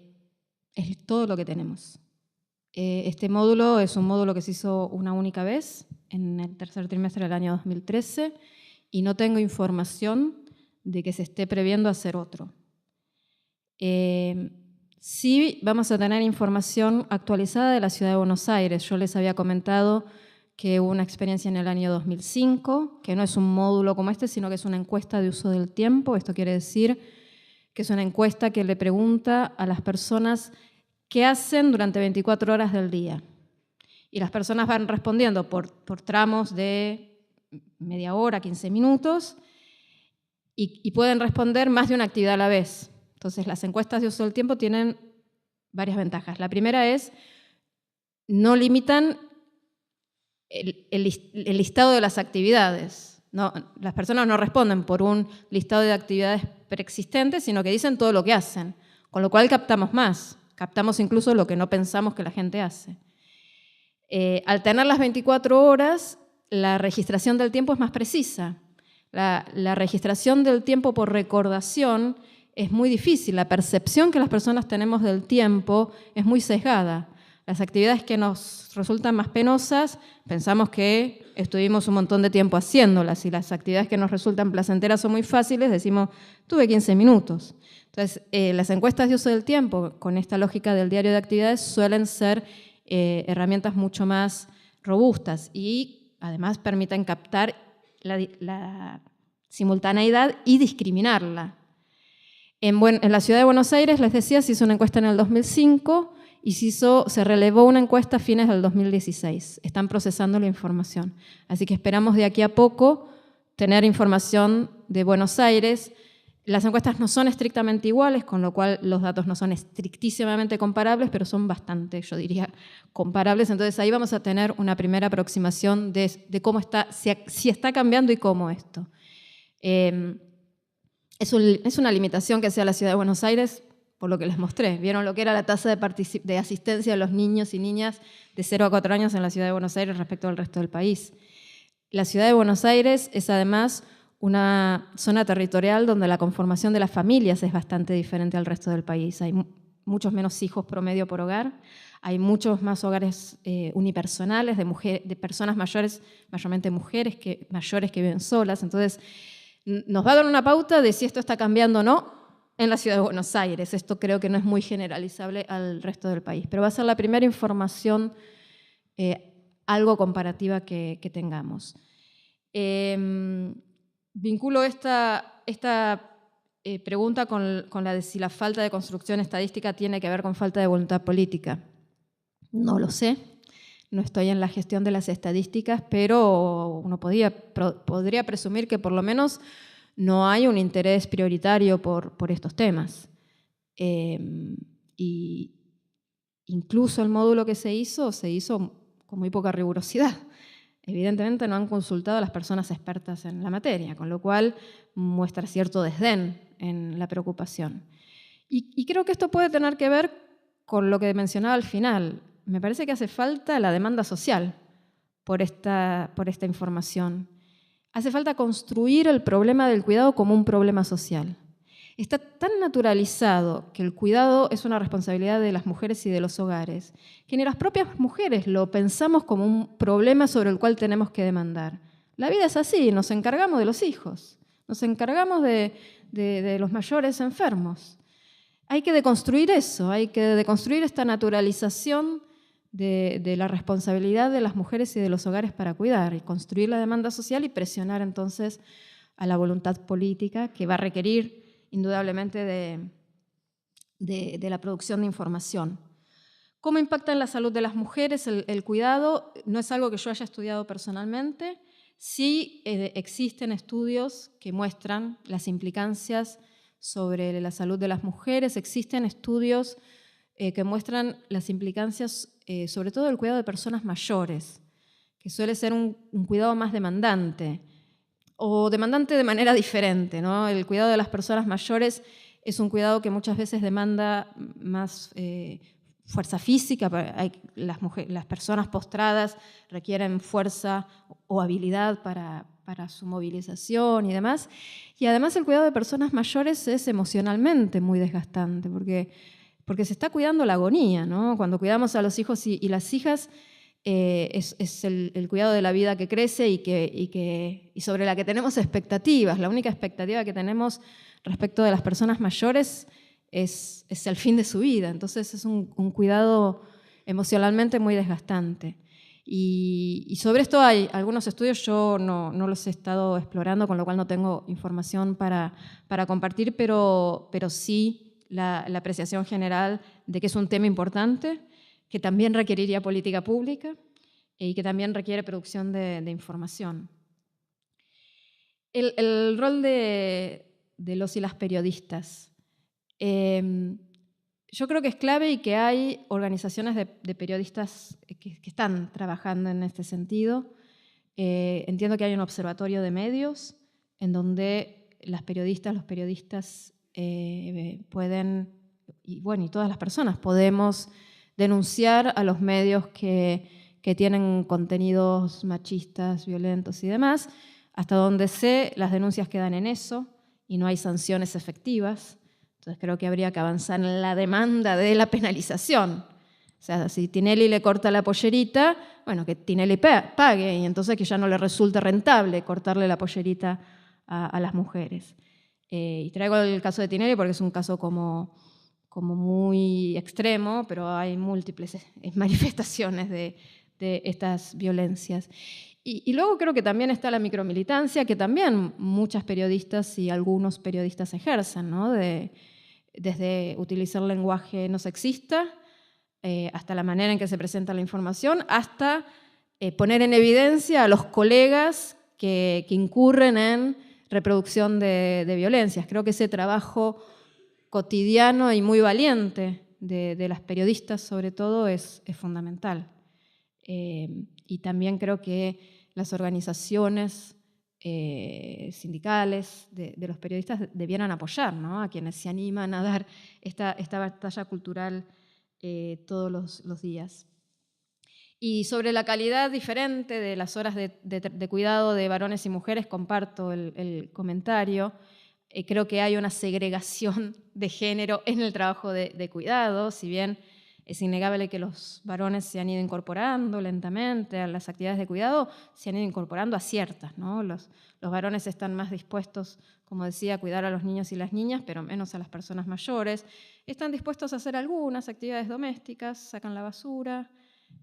todo lo que tenemos. Este módulo es un módulo que se hizo una única vez en el tercer trimestre del año 2013 y no tengo información de que se esté previendo hacer otro. Sí vamos a tener información actualizada de la Ciudad de Buenos Aires. Yo les había comentado que hubo una experiencia en el año 2005, que no es un módulo como este, sino que es una encuesta de uso del tiempo. Esto quiere decir que es una encuesta que le pregunta a las personas qué hacen durante 24 horas del día. Y las personas van respondiendo por tramos de media hora, 15 minutos, y pueden responder más de una actividad a la vez. Entonces, las encuestas de uso del tiempo tienen varias ventajas. La primera es, no limitan el listado de las actividades. No, las personas no responden por un listado de actividades preexistentes, sino que dicen todo lo que hacen, con lo cual captamos más, captamos incluso lo que no pensamos que la gente hace. Al tener las 24 horas, la registración del tiempo es más precisa. La registración del tiempo por recordación es muy difícil. La percepción que las personas tenemos del tiempo es muy sesgada. Las actividades que nos resultan más penosas, pensamos que estuvimos un montón de tiempo haciéndolas, y las actividades que nos resultan placenteras o muy fáciles, decimos, tuve 15 minutos. Entonces, las encuestas de uso del tiempo, con esta lógica del diario de actividades, suelen ser herramientas mucho más robustas y además permiten captar la simultaneidad y discriminarla. En la ciudad de Buenos Aires, les decía, se hizo una encuesta en el 2005 y se relevó una encuesta a fines del 2016. Están procesando la información. Así que esperamos de aquí a poco tener información de Buenos Aires. Las encuestas no son estrictamente iguales, con lo cual los datos no son estrictísimamente comparables, pero son bastante, yo diría, comparables. Entonces ahí vamos a tener una primera aproximación de cómo está, si está cambiando y cómo esto. Es una limitación que sea la ciudad de Buenos Aires, por lo que les mostré. Vieron lo que era la tasa de asistencia de los niños y niñas de 0 a 4 años en la ciudad de Buenos Aires respecto al resto del país. La ciudad de Buenos Aires es además una zona territorial donde la conformación de las familias es bastante diferente al resto del país. Hay muchos menos hijos promedio por hogar, hay muchos más hogares unipersonales de personas mayores, mayormente mujeres mayores que viven solas. Entonces, nos va a dar una pauta de si esto está cambiando o no en la ciudad de Buenos Aires. Esto creo que no es muy generalizable al resto del país, pero va a ser la primera información algo comparativa que tengamos. Vinculo esta pregunta con la de si la falta de construcción estadística tiene que ver con falta de voluntad política. No lo sé, no estoy en la gestión de las estadísticas, pero uno podría presumir que por lo menos no hay un interés prioritario por estos temas. Y incluso el módulo que se hizo con muy poca rigurosidad. Evidentemente no han consultado a las personas expertas en la materia, con lo cual muestra cierto desdén en la preocupación. Y creo que esto puede tener que ver con lo que mencionaba al final. Me parece que hace falta la demanda social por esta información. Hace falta construir el problema del cuidado como un problema social. Está tan naturalizado que el cuidado es una responsabilidad de las mujeres y de los hogares, que ni las propias mujeres lo pensamos como un problema sobre el cual tenemos que demandar. La vida es así, nos encargamos de los hijos, nos encargamos de los mayores enfermos. Hay que deconstruir eso, hay que deconstruir esta naturalización de la responsabilidad de las mujeres y de los hogares para cuidar, y construir la demanda social y presionar entonces a la voluntad política que va a requerir indudablemente de la producción de información. ¿Cómo impacta en la salud de las mujeres el cuidado? No es algo que yo haya estudiado personalmente. Sí existen estudios que muestran las implicancias sobre la salud de las mujeres. Existen estudios que muestran las implicancias sobre todo del cuidado de personas mayores, que suele ser un cuidado más demandante, o demandante de manera diferente, ¿no? El cuidado de las personas mayores es un cuidado que muchas veces demanda más fuerza física. Las personas postradas requieren fuerza o habilidad para su movilización y demás. Y además el cuidado de personas mayores es emocionalmente muy desgastante, porque se está cuidando la agonía, ¿no? Cuando cuidamos a los hijos y las hijas, es el cuidado de la vida que crece y sobre la que tenemos expectativas. La única expectativa que tenemos respecto de las personas mayores es el fin de su vida. Entonces es un cuidado emocionalmente muy desgastante. Y sobre esto hay algunos estudios, yo no los he estado explorando, con lo cual no tengo información para compartir, pero sí la apreciación general de que es un tema importante, que también requeriría política pública y que también requiere producción de información. El rol de los y las periodistas. Yo creo que es clave y que hay organizaciones de periodistas que están trabajando en este sentido. Entiendo que hay un observatorio de medios en donde las periodistas, los periodistas pueden, y todas las personas podemos denunciar a los medios que tienen contenidos machistas, violentos y demás. Hasta donde sé, las denuncias quedan en eso y no hay sanciones efectivas. Entonces creo que habría que avanzar en la demanda de la penalización O sea, si Tinelli le corta la pollerita, bueno, que Tinelli pague, y entonces que ya no le resulte rentable cortarle la pollerita a las mujeres. Y traigo el caso de Tinelli porque es un caso como muy extremo, pero hay múltiples manifestaciones de estas violencias. Y luego creo que también está la micromilitancia, que también muchas periodistas y algunos periodistas ejercen, ¿no? Desde utilizar lenguaje no sexista, hasta la manera en que se presenta la información, hasta poner en evidencia a los colegas que incurren en reproducción de violencias. Creo que ese trabajo cotidiano y muy valiente de las periodistas, sobre todo, es fundamental. Y también creo que las organizaciones sindicales de los periodistas debieran apoyar, ¿no? A quienes se animan a dar esta batalla cultural todos los días. Y sobre la calidad diferente de las horas de cuidado de varones y mujeres, comparto el comentario. Creo que hay una segregación de género en el trabajo de cuidado, si bien es innegable que los varones se han ido incorporando lentamente a las actividades de cuidado, se han ido incorporando a ciertas, ¿no? Los varones están más dispuestos, como decía, a cuidar a los niños y las niñas, pero menos a las personas mayores. Están dispuestos a hacer algunas actividades domésticas, sacan la basura,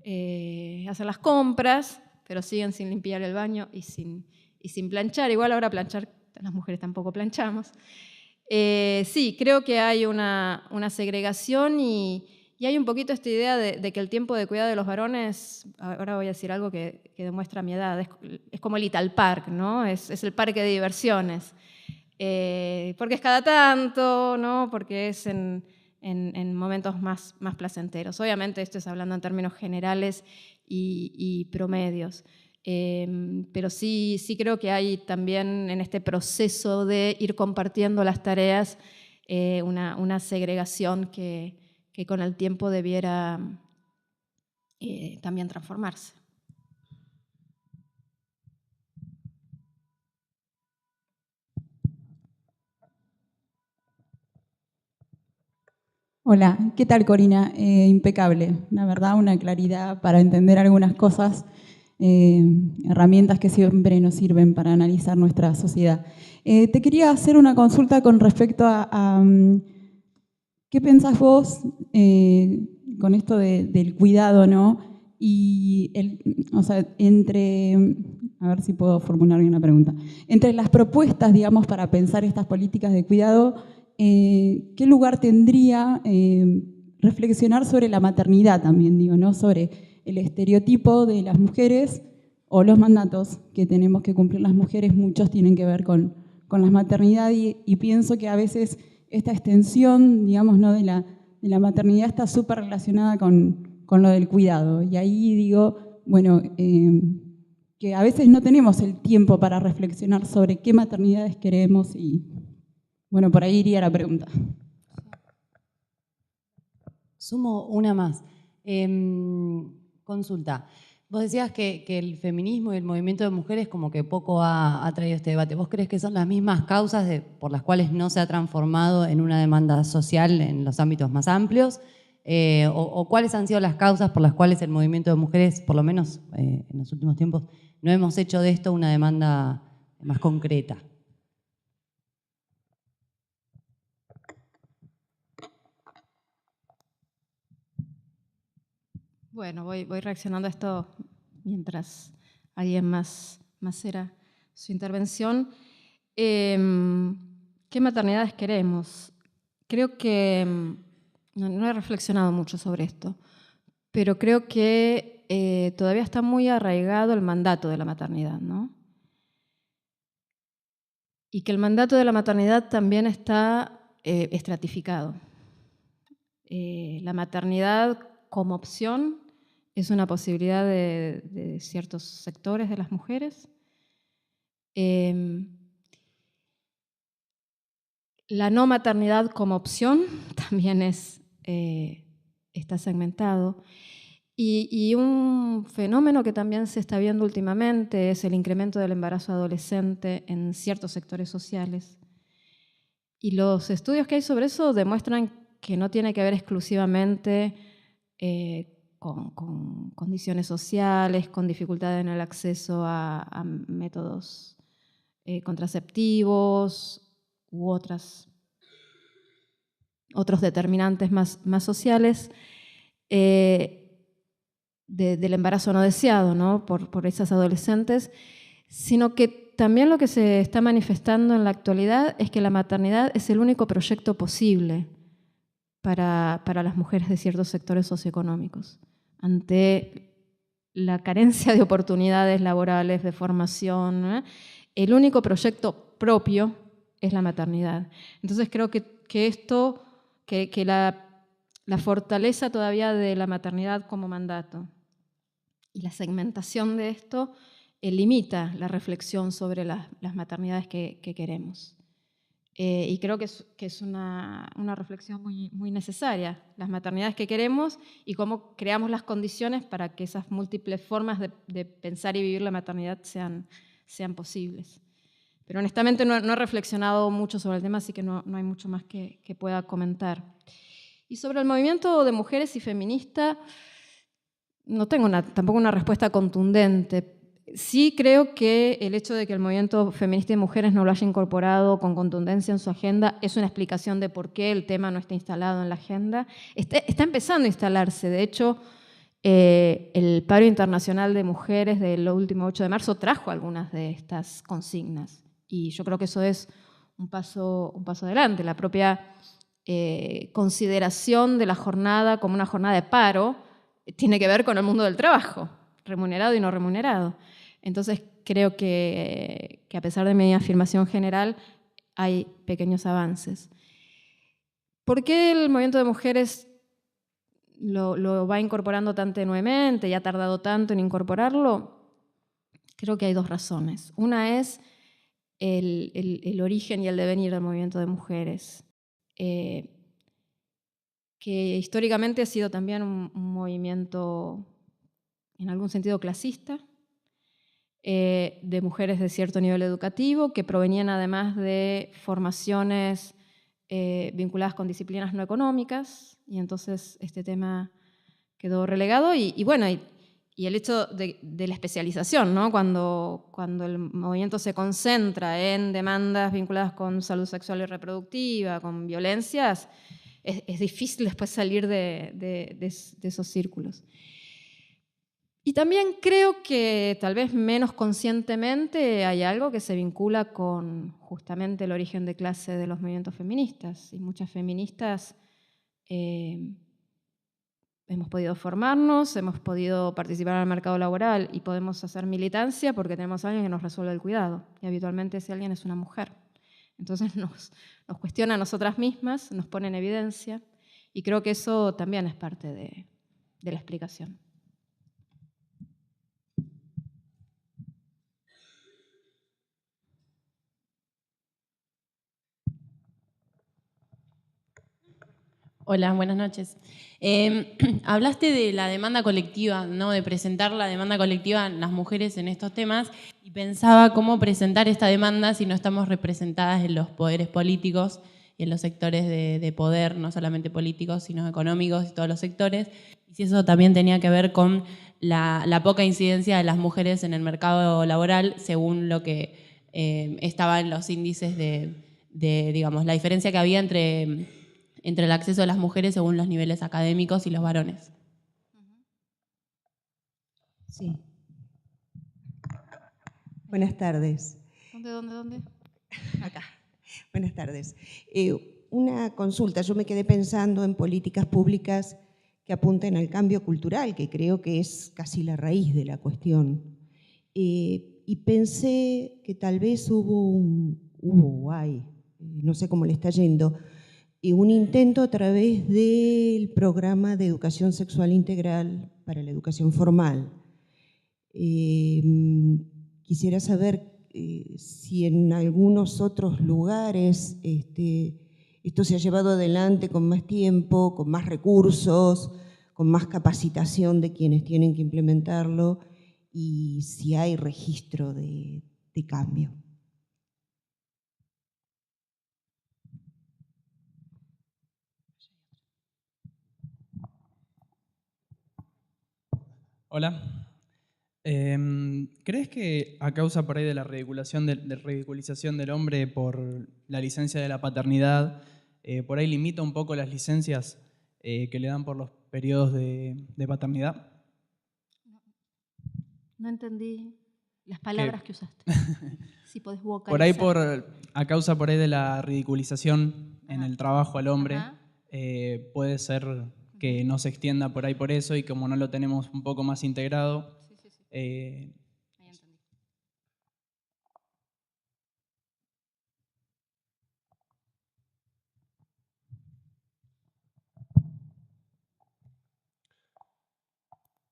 hacen las compras, pero siguen sin limpiar el baño y sin planchar. Igual ahora planchar, las mujeres tampoco planchamos. Sí, creo que hay una segregación y hay un poquito esta idea de que el tiempo de cuidado de los varones, ahora voy a decir algo que demuestra mi edad, es como el Italpark, ¿no? Es el parque de diversiones. Porque es cada tanto, ¿no? Porque es en momentos más placenteros. Obviamente esto es hablando en términos generales y promedios. Pero sí creo que hay también en este proceso de ir compartiendo las tareas una segregación que con el tiempo debiera también transformarse. Hola, ¿qué tal, Corina? Impecable, la verdad, una claridad para entender algunas cosas, herramientas que siempre nos sirven para analizar nuestra sociedad. Te quería hacer una consulta con respecto a ¿qué pensás vos con esto del cuidado, ¿no? Y o sea, a ver si puedo formular bien la pregunta, entre las propuestas, digamos, para pensar estas políticas de cuidado, ¿qué lugar tendría reflexionar sobre la maternidad también, digo, ¿no? Sobre el estereotipo de las mujeres o los mandatos que tenemos que cumplir las mujeres, muchos tienen que ver con la maternidad y pienso que a veces esta extensión, digamos, ¿no? de la maternidad está súper relacionada con lo del cuidado. Y ahí digo, bueno, que a veces no tenemos el tiempo para reflexionar sobre qué maternidades queremos y, bueno, por ahí iría la pregunta. Sumo una más. Consulta. Vos decías que el feminismo y el movimiento de mujeres como que poco ha traído este debate. ¿Vos crees que son las mismas causas por las cuales no se ha transformado en una demanda social en los ámbitos más amplios? ¿O cuáles han sido las causas por las cuales el movimiento de mujeres, por lo menos en los últimos tiempos, no hemos hecho de esto una demanda más concreta? Bueno, voy reaccionando a esto mientras alguien más era su intervención. ¿Qué maternidades queremos? Creo que no he reflexionado mucho sobre esto, pero creo que todavía está muy arraigado el mandato de la maternidad, ¿no? Y que el mandato de la maternidad también está estratificado. La maternidad como opción es una posibilidad de ciertos sectores de las mujeres. La no maternidad como opción también está segmentado. Y un fenómeno que también se está viendo últimamente es el incremento del embarazo adolescente en ciertos sectores sociales. Y los estudios que hay sobre eso demuestran que no tiene que ver exclusivamente con condiciones sociales, con dificultad en el acceso a métodos contraceptivos u otros determinantes más sociales, del embarazo no deseado, ¿no? por esas adolescentes, sino que también lo que se está manifestando en la actualidad es que la maternidad es el único proyecto posible para las mujeres de ciertos sectores socioeconómicos. Ante la carencia de oportunidades laborales, de formación, el único proyecto propio es la maternidad. Entonces creo que la fortaleza todavía de la maternidad como mandato y la segmentación de esto limita la reflexión sobre las maternidades que queremos. Y creo que es una reflexión muy necesaria, las maternidades que queremos y cómo creamos las condiciones para que esas múltiples formas de pensar y vivir la maternidad sean posibles. Pero honestamente no he reflexionado mucho sobre el tema, así que no hay mucho más que pueda comentar. Y sobre el movimiento de mujeres y feminista, no tengo tampoco una respuesta contundente. Sí creo que el hecho de que el movimiento feminista y mujeres no lo haya incorporado con contundencia en su agenda es una explicación de por qué el tema no está instalado en la agenda. Está empezando a instalarse. De hecho, el paro internacional de mujeres del último 8 de marzo trajo algunas de estas consignas. Y yo creo que eso es un paso adelante. La propia consideración de la jornada como una jornada de paro tiene que ver con el mundo del trabajo, remunerado y no remunerado. Entonces creo que a pesar de mi afirmación general, hay pequeños avances. ¿Por qué el movimiento de mujeres lo va incorporando tan tenuemente y ha tardado tanto en incorporarlo? Creo que hay dos razones. Una es el origen y el devenir del movimiento de mujeres, que históricamente ha sido también un movimiento en algún sentido clasista, de mujeres de cierto nivel educativo, que provenían además de formaciones vinculadas con disciplinas no económicas, y entonces este tema quedó relegado. Y bueno, y el hecho de la especialización, ¿no? Cuando el movimiento se concentra en demandas vinculadas con salud sexual y reproductiva, con violencias, es difícil después salir de esos círculos. Y también creo que tal vez menos conscientemente hay algo que se vincula con justamente el origen de clase de los movimientos feministas. Y muchas feministas hemos podido formarnos, hemos podido participar en el mercado laboral y podemos hacer militancia porque tenemos a alguien que nos resuelve el cuidado. Y habitualmente ese alguien es una mujer. Entonces nos cuestiona a nosotras mismas, nos pone en evidencia. Y creo que eso también es parte de la explicación. Hola, buenas noches. Hablaste de la demanda colectiva, ¿no? De presentar la demanda colectiva en las mujeres en estos temas, y pensaba cómo presentar esta demanda si no estamos representadas en los poderes políticos y en los sectores de poder, no solamente políticos, sino económicos y todos los sectores, y si eso también tenía que ver con la poca incidencia de las mujeres en el mercado laboral según lo que estaba en los índices de, digamos, la diferencia que había entre el acceso de las mujeres según los niveles académicos y los varones. Sí. Buenas tardes. ¿Dónde? Acá. Buenas tardes. Una consulta. Yo me quedé pensando en políticas públicas que apunten al cambio cultural, que creo que es casi la raíz de la cuestión. Y pensé que tal vez no sé cómo le está yendo, un intento a través del programa de educación sexual integral para la educación formal. Quisiera saber si en algunos otros lugares esto se ha llevado adelante con más tiempo, con más recursos, con más capacitación de quienes tienen que implementarlo, y si hay registro de cambio. Hola. ¿Crees que a causa por ahí de la ridiculización del hombre por la licencia de la paternidad, por ahí limita un poco las licencias que le dan por los periodos de paternidad? No entendí las palabras que usaste. Si podés vocalizar. Por ahí a causa por ahí de la ridiculización en el trabajo al hombre, puede ser que no se extienda por ahí por eso, y como no lo tenemos un poco más integrado. Ahí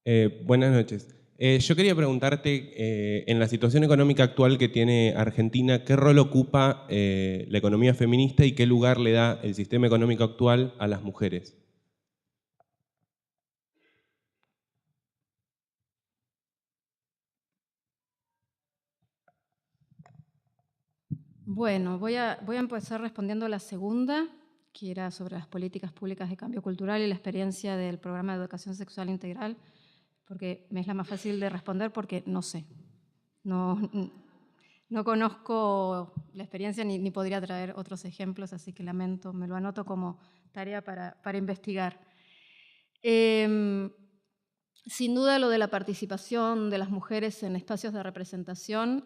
entendí. Buenas noches. Yo quería preguntarte, en la situación económica actual que tiene Argentina, ¿qué rol ocupa la economía feminista y qué lugar le da el sistema económico actual a las mujeres? Bueno, voy a empezar respondiendo a la segunda, que era sobre las políticas públicas de cambio cultural y la experiencia del programa de educación sexual integral, porque me es la más fácil de responder porque no sé. No conozco la experiencia ni podría traer otros ejemplos, así que lamento, me lo anoto como tarea para investigar. Sin duda lo de la participación de las mujeres en espacios de representación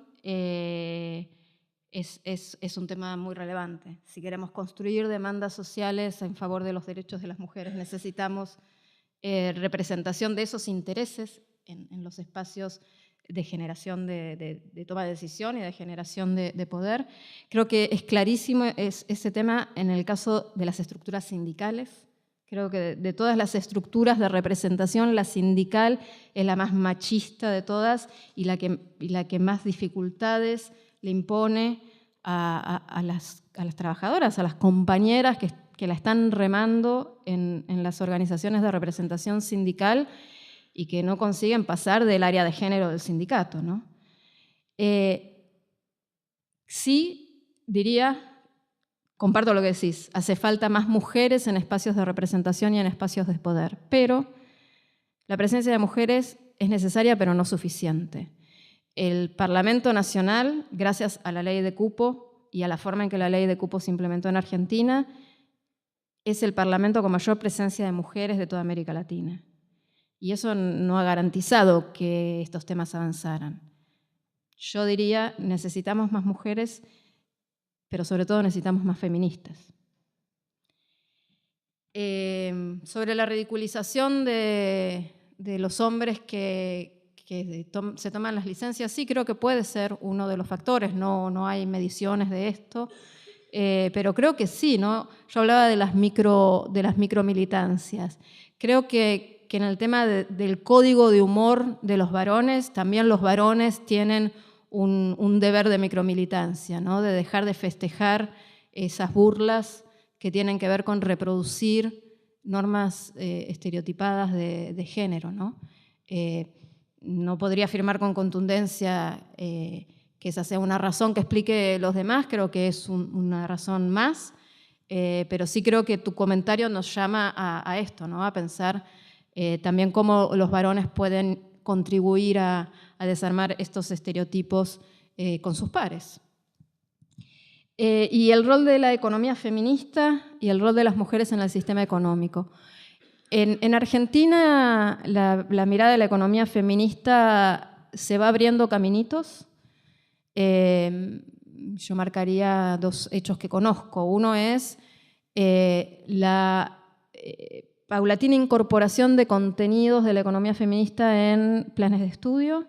es un tema muy relevante. Si queremos construir demandas sociales en favor de los derechos de las mujeres, necesitamos representación de esos intereses en los espacios de generación de toma de decisión y de generación de poder. Creo que es clarísimo ese tema en el caso de las estructuras sindicales. Creo que de todas las estructuras de representación, la sindical es la más machista de todas y la que más dificultades le impone a las trabajadoras, a las compañeras que la están remando en las organizaciones de representación sindical y que no consiguen pasar del área de género del sindicato, ¿no? Sí, diría, comparto lo que decís, hace falta más mujeres en espacios de representación y en espacios de poder, pero la presencia de mujeres es necesaria pero no suficiente. El Parlamento Nacional, gracias a la ley de cupo y a la forma en que la ley de cupo se implementó en Argentina, es el parlamento con mayor presencia de mujeres de toda América Latina. Y eso no ha garantizado que estos temas avanzaran. Yo diría, necesitamos más mujeres, pero sobre todo necesitamos más feministas. Sobre la ridiculización de los hombres que se toman las licencias, sí creo que puede ser uno de los factores, no hay mediciones de esto, pero creo que sí, ¿no? Yo hablaba de las micromilitancias. Creo que en el tema del código de humor de los varones, también los varones tienen un deber de micromilitancia, ¿no? De dejar de festejar esas burlas que tienen que ver con reproducir normas estereotipadas de género, ¿no? No podría afirmar con contundencia que esa sea una razón que explique los demás, creo que es una razón más, pero sí creo que tu comentario nos llama a esto, ¿no? A pensar también cómo los varones pueden contribuir a desarmar estos estereotipos con sus pares. Y el rol de la economía feminista y el rol de las mujeres en el sistema económico. En Argentina, la mirada de la economía feminista se va abriendo caminitos. Yo marcaría dos hechos que conozco. Uno es la paulatina incorporación de contenidos de la economía feminista en planes de estudio.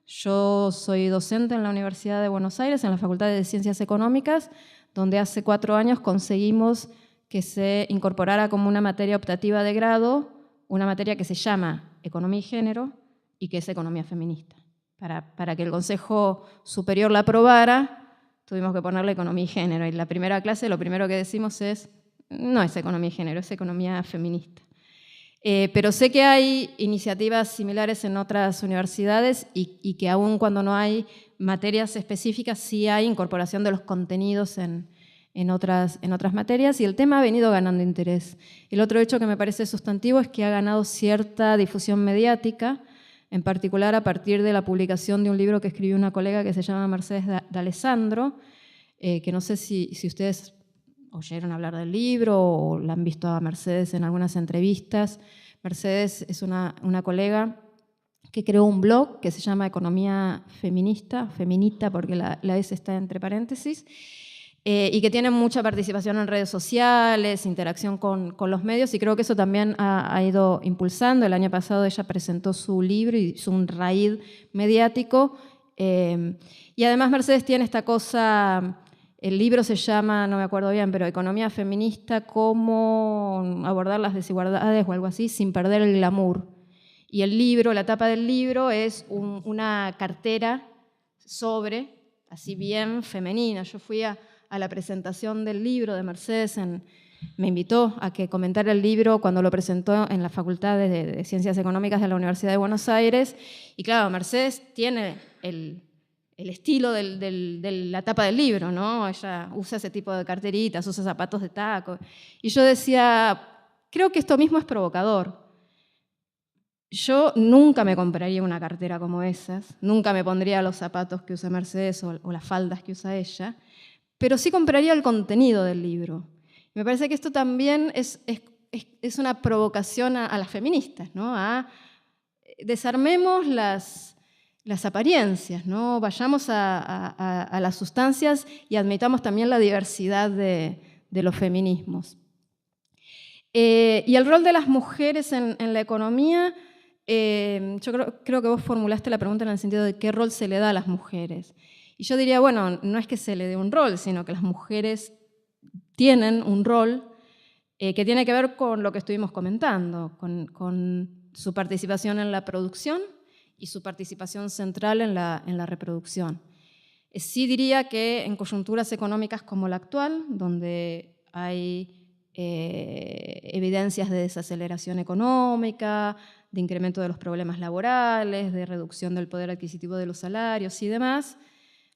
Yo soy docente en la Universidad de Buenos Aires, en la Facultad de Ciencias Económicas, donde hace 4 años conseguimos que se incorporara como una materia optativa de grado, una materia que se llama Economía y Género y que es Economía Feminista. Para que el Consejo Superior la aprobara, tuvimos que ponerle Economía y Género. Y en la primera clase lo primero que decimos es, no es Economía y Género, es Economía Feminista. Pero sé que hay iniciativas similares en otras universidades y que aún cuando no hay materias específicas, sí hay incorporación de los contenidos en otras materias, y el tema ha venido ganando interés. El otro hecho que me parece sustantivo es que ha ganado cierta difusión mediática. en particular a partir de la publicación de un libro que escribió una colega que se llama Mercedes D'Alessandro, que no sé si ustedes oyeron hablar del libro o la han visto a Mercedes en algunas entrevistas. Mercedes es una colega que creó un blog que se llama Economía Feminista, feminita porque la S está entre paréntesis, y que tiene mucha participación en redes sociales, interacción con los medios, y creo que eso también ha ido impulsando. El año pasado ella presentó su libro y hizo un raid mediático, y además Mercedes tiene esta cosa, el libro se llama, no me acuerdo bien, pero Economía Feminista, cómo abordar las desigualdades o algo así, sin perder el glamour. Y el libro, la tapa del libro es una cartera así bien femenina. Yo fui a la presentación del libro de Mercedes, me invitó a que comentara el libro cuando lo presentó en la Facultad de Ciencias Económicas de la Universidad de Buenos Aires. Y claro, Mercedes tiene el estilo de la tapa del libro, ¿no? Ella usa ese tipo de carteritas, usa zapatos de taco. Y yo decía, creo que esto mismo es provocador. Yo nunca me compraría una cartera como esas, nunca me pondría los zapatos que usa Mercedes o las faldas que usa ella, pero sí compraría el contenido del libro. Me parece que esto también es una provocación a las feministas, ¿no? Desarmemos las apariencias, ¿no? Vayamos a las sustancias y admitamos también la diversidad de los feminismos. Y el rol de las mujeres en la economía, yo creo que vos formulaste la pregunta en el sentido de qué rol se le da a las mujeres. Y yo diría, bueno, no es que se le dé un rol, sino que las mujeres tienen un rol que tiene que ver con lo que estuvimos comentando, con su participación en la producción y su participación central en la reproducción. Sí diría que en coyunturas económicas como la actual, donde hay evidencias de desaceleración económica, de incremento de los problemas laborales, de reducción del poder adquisitivo de los salarios y demás,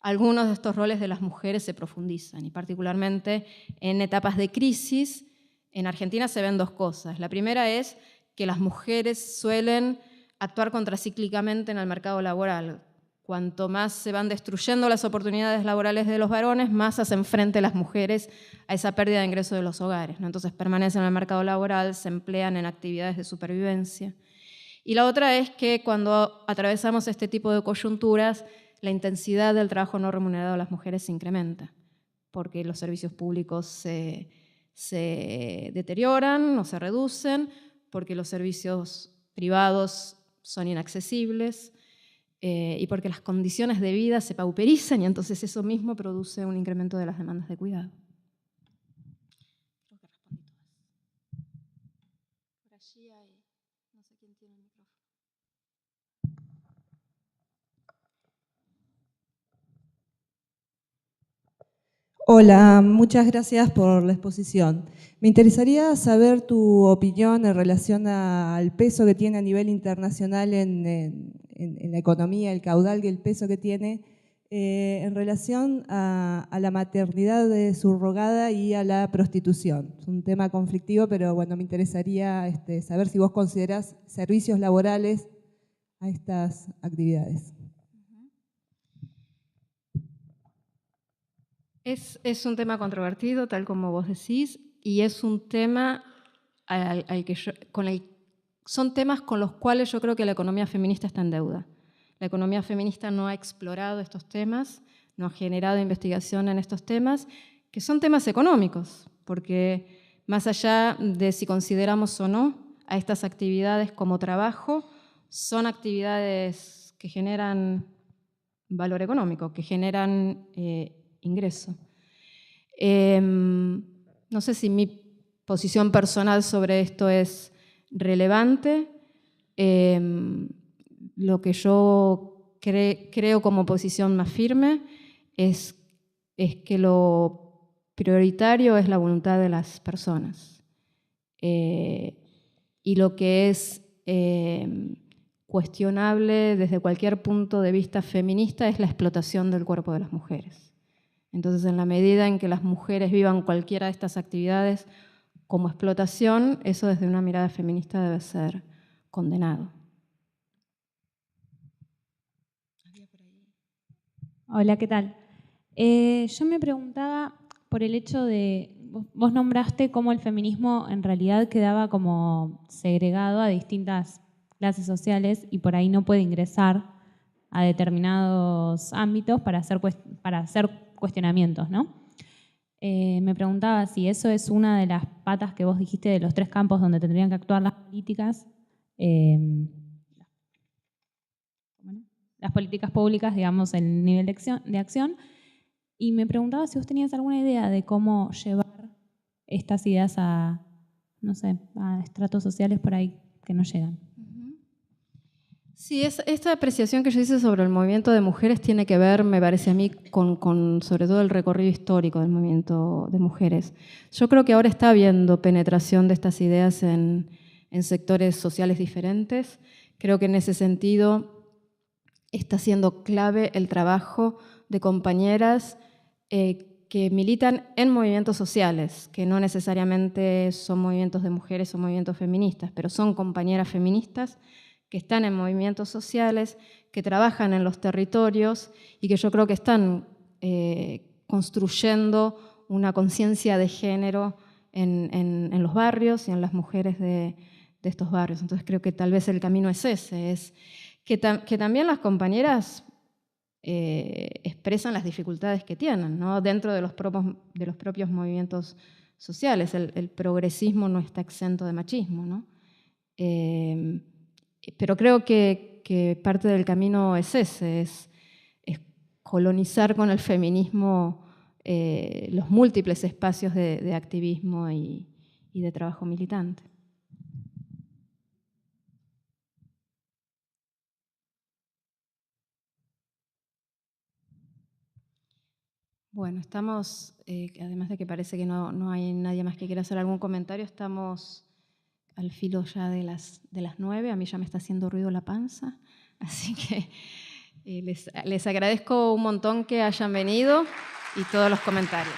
algunos de estos roles de las mujeres se profundizan, y particularmente en etapas de crisis. En Argentina se ven dos cosas. La primera es que las mujeres suelen actuar contracíclicamente en el mercado laboral. Cuanto más se van destruyendo las oportunidades laborales de los varones, más hacen frente las mujeres a esa pérdida de ingresos de los hogares, ¿no? Entonces permanecen en el mercado laboral, se emplean en actividades de supervivencia. Y la otra es que cuando atravesamos este tipo de coyunturas, la intensidad del trabajo no remunerado de las mujeres se incrementa, porque los servicios públicos se deterioran o se reducen, porque los servicios privados son inaccesibles, y porque las condiciones de vida se pauperizan, y entonces eso mismo produce un incremento de las demandas de cuidado. Por allí hay, no sé quién tiene el micrófono. Hola, muchas gracias por la exposición. Me interesaría saber tu opinión en relación al peso que tiene a nivel internacional en la economía, el caudal y el peso que tiene en relación a la maternidad subrogada y a la prostitución. Es un tema conflictivo, pero bueno, me interesaría saber si vos considerás servicios laborales a estas actividades. Es un tema controvertido, tal como vos decís, y es un tema son temas con los cuales yo creo que la economía feminista está en deuda. La economía feminista no ha explorado estos temas, no ha generado investigación en estos temas, que son temas económicos, porque más allá de si consideramos o no a estas actividades como trabajo, son actividades que generan valor económico, que generan ingreso. No sé si mi posición personal sobre esto es relevante. Lo que yo creo como posición más firme es que lo prioritario es la voluntad de las personas. Y lo que es cuestionable desde cualquier punto de vista feminista es la explotación del cuerpo de las mujeres. Entonces, en la medida en que las mujeres vivan cualquiera de estas actividades como explotación, eso desde una mirada feminista debe ser condenado. Hola, ¿qué tal? Yo me preguntaba por el hecho de, vos nombraste cómo el feminismo en realidad quedaba como segregado a distintas clases sociales y por ahí no puede ingresar a determinados ámbitos para hacer cuestionamientos, ¿no? Me preguntaba si eso es una de las patas que vos dijiste de los 3 campos donde tendrían que actuar las políticas públicas, digamos, el nivel de acción. Y me preguntaba si vos tenías alguna idea de cómo llevar estas ideas a, no sé, a estratos sociales por ahí que no llegan. Sí, esta apreciación que yo hice sobre el movimiento de mujeres tiene que ver, me parece a mí, con sobre todo el recorrido histórico del movimiento de mujeres. Yo creo que ahora está habiendo penetración de estas ideas en sectores sociales diferentes. Creo que en ese sentido está siendo clave el trabajo de compañeras que militan en movimientos sociales, que no necesariamente son movimientos de mujeres o movimientos feministas, pero son compañeras feministas que están en movimientos sociales, que trabajan en los territorios y que yo creo que están construyendo una conciencia de género en los barrios y en las mujeres de estos barrios. Entonces creo que tal vez el camino es ese, es que también las compañeras expresan las dificultades que tienen, ¿no? Dentro de los propios movimientos sociales. El progresismo no está exento de machismo, ¿no? Pero creo que parte del camino es ese, es colonizar con el feminismo los múltiples espacios de activismo y de trabajo militante. Bueno, estamos, además de que parece que no hay nadie más que quiera hacer algún comentario, estamos al filo ya de las 9, a mí ya me está haciendo ruido la panza, así que les agradezco un montón que hayan venido y todos los comentarios.